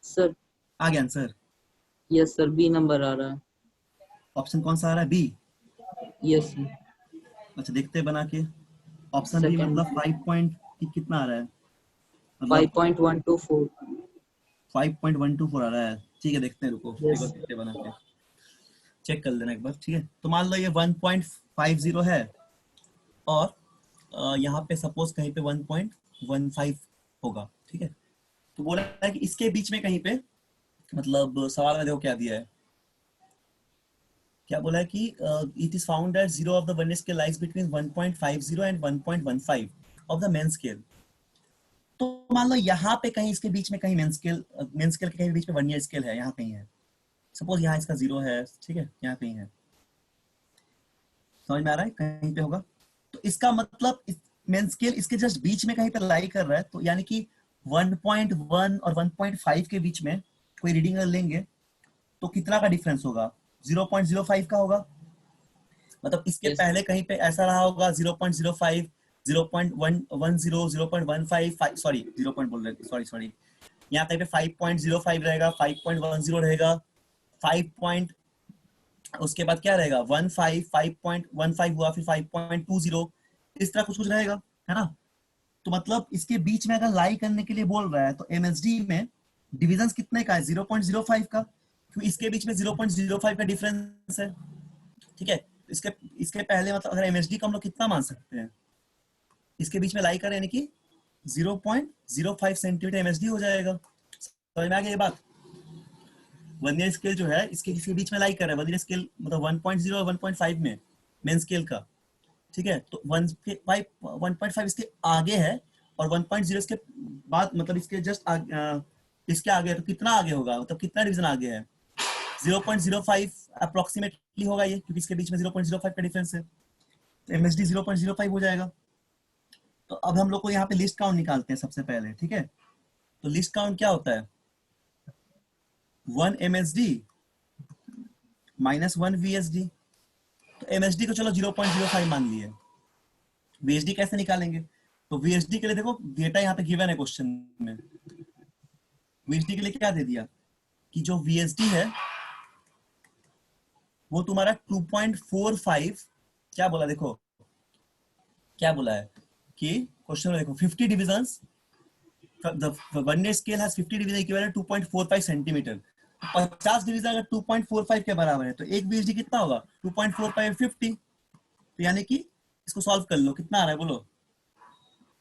सर आ गया answer? Yes sir, B number आ रहा है। ऑप्शन कौन सा आ रहा है, बी? Yes sir. अच्छा देखते हैं बना के। ऑप्शन बी मतलब 5 कितना आ रहा है, मतलब 5.124। 5.124 आ रहा है, ठीक है देखते हैं, रुको Yes. देखते बना के चेक कर लेना एक बार, ठीक है। तो मान लो ये 1.50 है और यहाँ पे सपोज कहीं पे 1.15 होगा, ठीक है। तो बोला है कि इसके बीच में कहीं पे, मतलब सवाल में देखो क्या दिया है, क्या बोला है कि it is found that zero of the vernier scale lies between 1.50 and 1.15 of the main scale. तो मान लो यहाँ पे कहीं इसके बीच में कहीं मेन स्केल के कहीं बीच में वर्नियर स्केल है, यहाँ कहीं है, सपोज यहाँ इसका जीरो है, ठीक है, यहाँ कहीं है, समझ में आ रहा है, कहीं पे होगा। तो इसका मतलब मेन स्केल इसके जस्ट बीच में कहीं पे लाई कर रहा है, तो यानी कि 1.1 और 1.5 के बीच में कोई रीडिंग लेंगे तो कितना का डिफरेंस होगा, 0.05 का होगा। मतलब इसके Yes. पहले कहीं पे ऐसा रहा होगा 0.05, 0.110, 0.15, सॉरी 0 पॉइंट बोल रहे, सॉरी यहाँ कहीं पे 5.05 रहेगा, 5.10 रहेगा, 5. उसके बाद क्या रहेगा 5.15 हुआ, फिर 5.20, इस तरह कुछ रहेगा, है ना। तो मतलब इसके बीच में अगर लाई करने के लिए बोल रहा है तो एमएसडी में डिविजन कितने का है, 0.05 का, क्योंकि इसके बीच में 0.05 का डिफरेंस है, ठीक है। इसके पहले मतलब अगर एमएसडी को हम लोग कितना मान सकते हैं, इसके बीच में लाई करें यानी कि 0.05 सेंटीमीटर एमएसडी हो जाएगा। समझ में आ गया ये बात। वर्नियर स्केल जो है इसके बीच में लाई कर रहा है, वर्नियर स्केल मतलब 1.0 और 1.5 में मेन स्केल का, ठीक है। तो 1.5 इसके आगे है और 1.0 इसके बाद, मतलब इसके जस्ट इसके आगे, तो कितना आगे होगा, मतलब कितना डिवीजन आगे है, 0.05 अप्रोक्सीमेटली होगा ये, क्योंकि इसके बीच में 0.05 का डिफरेंस है, तो एमएसडी 0.05 हो जाएगा। तो अब हम लोग को यहाँ पे लिस्ट काउंट निकालते हैं सबसे पहले, ठीक है। तो लिस्ट काउंट क्या होता है, 1 MSD माइनस 1 VSD। तो MSD को चलो 0.05 मान लिए, VSD कैसे निकालेंगे, तो VSD के लिए देखो डेटा यहाँ पे गिवन है क्वेश्चन में। VSD के लिए क्या दे दिया कि जो VSD है वो तुम्हारा 2.45, क्या बोला देखो, क्या बोला है कि क्वेश्चन में देखो 50 divisions, the vernier scale has 50 division equivalent 2.45 centimetre. 50 division अगर 2.45 के बराबर है तो एक VSD कितना होगा, 2.45 50। तो यानी कि इसको सॉल्व कर लो, कितना आ रहा है बोलो,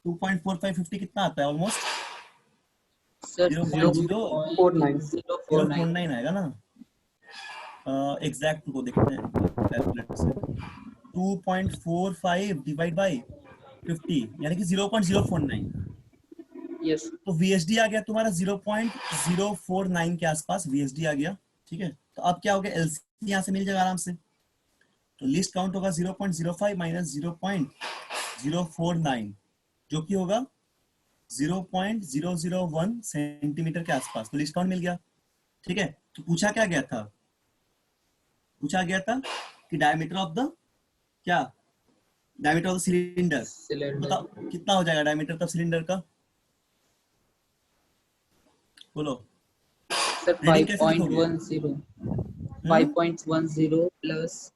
2.45 50 कितना आता है, ऑलमोस्ट 0.049 आएगा ना। एग्जैक्ट को देखते हैं कैलकुलेटर से, 2.45 डिवाइड बाय 50 यानी कि 0.049। यस तो VSD आ गया तुम्हारा 0.049 के आसपास VSD आ गया। ठीक है, तो अब क्या हो गया, LC यहाँ से मिल जाएगा आराम से। तो लिस्ट काउंट होगा 0.05 माइनस 0.049 जो कि होगा 0.001 सेंटीमीटर के आसपास। तो लिस्ट काउंट मिल गया। ठीक है, तो पूछा क्या गया था, पूछा गया था कि डायमीटर ऑफ द क्या, डायमीटर ऑफ द सिलेंडर। बताओ कितना हो जाएगा डायमीटर तब सिलेंडर का, बोलो। सर रीडिंग कैसे लिखोगे? 5.10 प्लस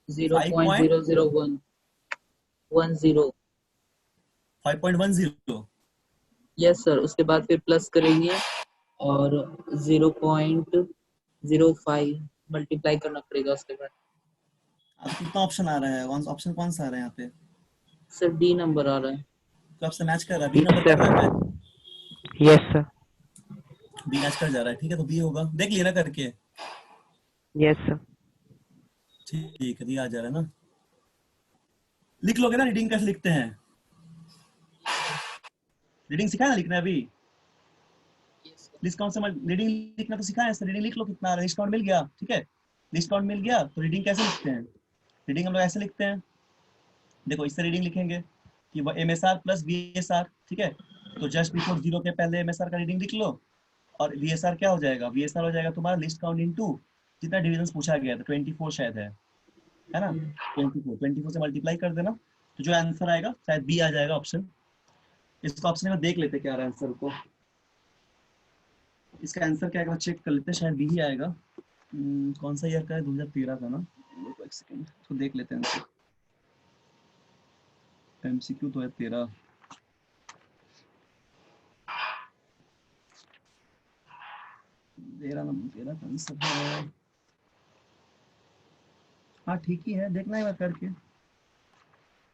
0.001 10। 5.10 यस सर, उसके बाद फिर प्लस करेंगे और 0.05 मल्टीप्लाई करना पड़ेगा उसके बाद। अब कितना ऑप्शन आ रहा है, ऑप्शन कौन सा आ रहा है यहाँ पे? सर डी नंबर आ रहा है। तो आपसे मैच कर रहा है, बी नंबर कर रहा है, Yes, sir. बी मैच कर जा रहा है। ठीक है, तो बी होगा, देख लिया ना करके। Yes, sir. ठीक है, बी आ जा रहा है ना। लिख लोगे ना, रीडिंग कैसे लिखते हैं? रीडिंग सिखाया ना लिखना अभी? लिस्ट काउंट से रीडिंग लिखना तो सिखाया है, रीडिंग लिख लो कितना आ रहा है। लिस्ट काउंट मिल गया, ठीक है, लिस्ट काउंट मिल गया तो रीडिंग कैसे लिखते हैं? रीडिंग हम लोग ऐसे लिखते हैं, देखो इससे रीडिंग लिखेंगे कि वो MSR प्लस VSR। ठीक है, तो जस्ट बिफोर 0 के पहले MSR का रीडिंग लिख लो और VSR क्या हो जाएगा, VSR हो जाएगा तुम्हारा लिस्ट काउंट इनटू जितना डिवीजन पूछा गया था 24 शायद है ना, 24 से मल्टीप्लाई कर देना तो जो आंसर आएगा शायद बी आ जाएगा ऑप्शन। इसको ऑप्शन में देख लेते क्या रहा है आंसर को, इसका आंसर क्या है चेक कर लेते हैं, शायद बी ही आएगा। कौन सा ईयर का है, 2013 का ना, एक सेकंड तो देख लेते हैं आंसर। MCQ 2013, तेरह का आंसर है। हाँ ठीक ही है, देखना है करके,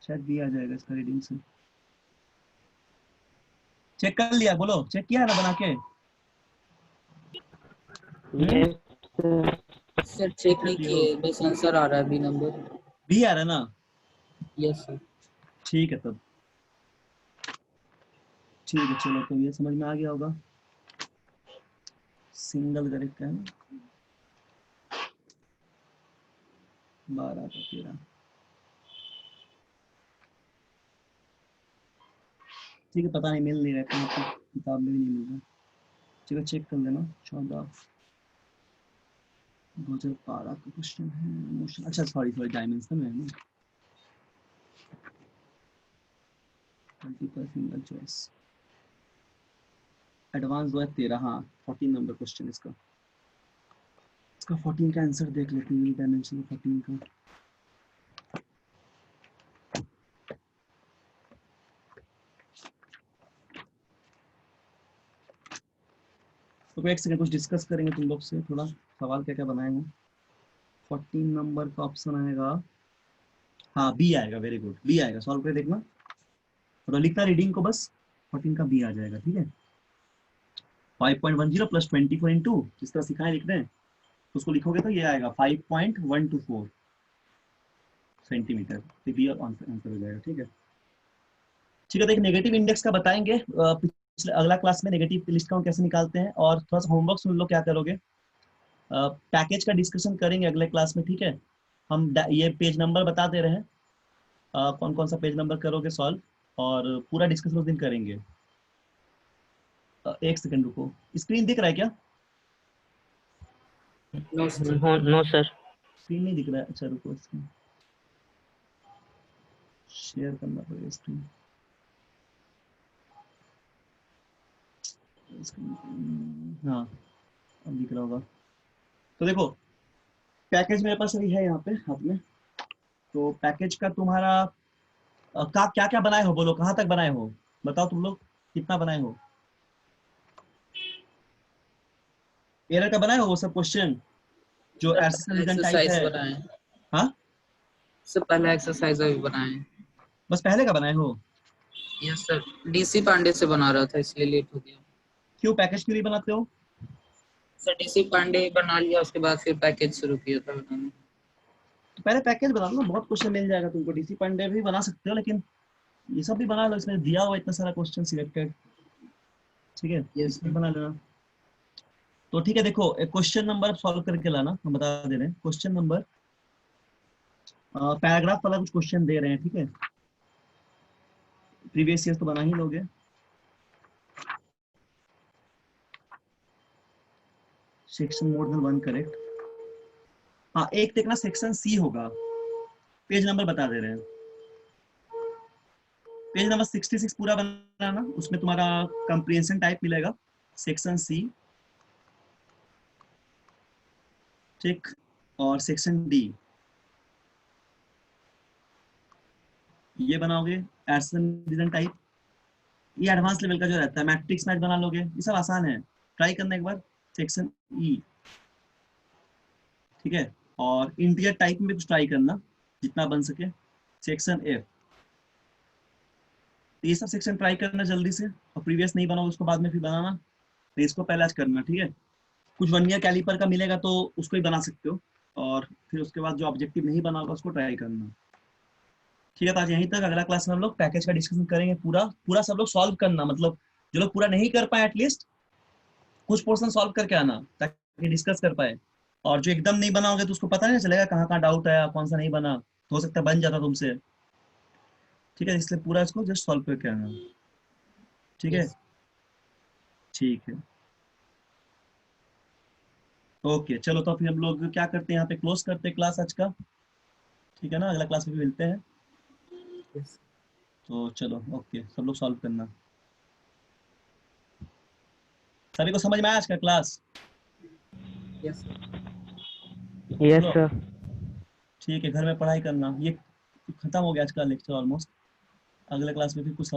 शायद बी आ जाएगा इसका रीडिंग से। चेक कर लिया, बोलो चेक किया है ना बना के? Yes, sir. सर चेक नहीं किए, बस आंसर आ रहा है बी नंबर। बी आ रहा है ना? Yes sir. ठीक है तब, ठीक है चलो, तो ये समझ में आ गया होगा। सिंगल करेक्ट है 12 का 13। ठीक है, पता नहीं मिल नहीं रहा है, किताब में भी नहीं मिल रहा। चलो चेक कर लेना। 14 2012 का क्वेश्चन है, मोशन, अच्छा सॉरी डायमेंशन में है ना, मल्टीपल सिंगल चॉइस एडवांस 2013। हाँ 14 नंबर क्वेश्चन इसका 14 का आंसर देख लेते हैं, डायमेंशन 14 का। तो एक सेकंड कुछ डिस्कस करेंगे तुम लोग से, थोड़ा सवाल क्या क्या बनाए हैं। 14 नंबर का ऑप्शन आएगा, हाँ बी आएगा, वेरी गुड, बी आएगा। सॉल्व करके देखना, तो लिखना रीडिंग को बस, 14 का बी आ जाएगा। ठीक है, 5.10 प्लस 24 इंटू जिस तरह सिखाए लिख रहे हैं उसको लिखोगे तो ये आएगा 5.124 सेंटीमीटर, तो बी आंसर हो जाएगा। ठीक है, ठीक है, तो एक नेगेटिव इंडेक्स का बताएंगे अगला क्लास में, नेगेटिव लिस्ट काउंट कैसे निकालते हैं। और थोड़ा सा होमवर्क सुन लो क्या करोगे, पैकेज का डिस्कशन करेंगे अगले क्लास में। ठीक है, हम ये पेज नंबर बता दे रहे हैं, कौन कौन सा पेज नंबर करोगे सॉल्व, और पूरा डिस्कशन उस दिन करेंगे। एक सेकंड रुको, स्क्रीन दिख रहा है क्या? No sir. स्क्रीन नहीं दिख रहा है, अच्छा रुको, स्क्रीन शेयर करना पड़ेगा स्क्रीन। हाँ अब दिख रहा होगा। तो देखो पैकेज मेरे पास अभी है यहाँ पे हाथ में, तो पैकेज का तुम्हारा का क्या क्या बनाए हो, बोलो कहाँ तक बनाए हो, बताओ तुम लोग कितना बनाए हो। एरर का बनाए हो वो सब क्वेश्चन जो टाइप है? बनाए। हाँ सर पहला एक्सरसाइज अभी बनाए। बस पहले का बनाए हो? यस सर, डीसी पांडे से बना रहा था इसलिए लेट हो गया। क्यों पैकेज क्यों नहीं बनाते हो? सर डीसी पांडे बना लिया, उसके बाद फिर पैकेज शुरू किया था बनाना। तो पहले पैकेज बना लो ना, बहुत क्वेश्चन मिल जाएगा तुमको। डीसी पांडे भी बना सकते हो, लेकिन ये सब भी बना लो, इसमें दिया हुआ इतना सारा क्वेश्चन सिलेक्टेड। ठीक है, ये सब बना लेना। तो ठीक है, देखो एक क्वेश्चन नंबर सॉल्व करके लाना, हम बता दे रहे हैं। क्वेश्चन नंबर पैराग्राफ वाला कुछ क्वेश्चन दे रहे हैं, ठीक है। प्रीवियस ईयर तो बना ही लोगे। Section more than 1 correct. हाँ, एक देखना सेक्शन सी होगा, पेज नंबर बता दे रहे हैं। पेज नंबर 66 पूरा बनाना, उसमें तुम्हारा कंप्रिहेंशन टाइप मिलेगा, सेक्शन सी, ठीक। और सेक्शन डी ये बनाओगे, एडसन डिवीजन टाइप। ये एडवांस लेवल का जो रहता है, मैट्रिक्स मैच बना लोगे, ये सब आसान है, ट्राई करना एक बार। सेक्शन ई, ठीक है। और इंटीजर टाइप में कुछ ट्राई करना जितना बन सके। सेक्शन एफ, ये सब सेक्शन ट्राई करना जल्दी से, और प्रीवियस नहीं बनाओ उसको बाद में फिर बनाना, तो इसको पहले आज करना, ठीक है। कुछ वर्नियर कैलिपर का मिलेगा तो उसको ही बना सकते हो, और फिर उसके बाद जो ऑब्जेक्टिव नहीं बना होगा उसको ट्राई करना, ठीक है। तो आज यहीं तक, अगला क्लास में हम लोग पैकेज का डिस्कशन करेंगे पूरा पूरा। सब लोग सॉल्व करना, मतलब जो लोग पूरा नहीं कर पाए एटलीस्ट कुछ पोर्शन सॉल्व करके आना, ताकि डिस्कस कर पाए। और जो एकदम नहीं बनाओगे तो उसको पता नहीं चलेगा कहाँ कहाँ डाउट आया, कौन सा नहीं बना, तो हो सकता है बन जाता तुमसे, ठीक है। इसलिए पूरा इसको जस्ट सॉल्व करके आना, ठीक है। ठीक है, ओके चलो। तो फिर हम लोग क्या करते हैं, यहाँ पे क्लोज करते हैं क्लास आज का, ठीक है ना। अगला क्लास में भी मिलते हैं। तो चलो, ओके, सब लोग सॉल्व करना। सभी को समझ में आया आज का क्लास? Yes, चलो, sir. ठीक है, घर में पढ़ाई करना। ये खत्म हो गया आज का लेक्चर ऑलमोस्ट। अगले क्लास में फिर कुछ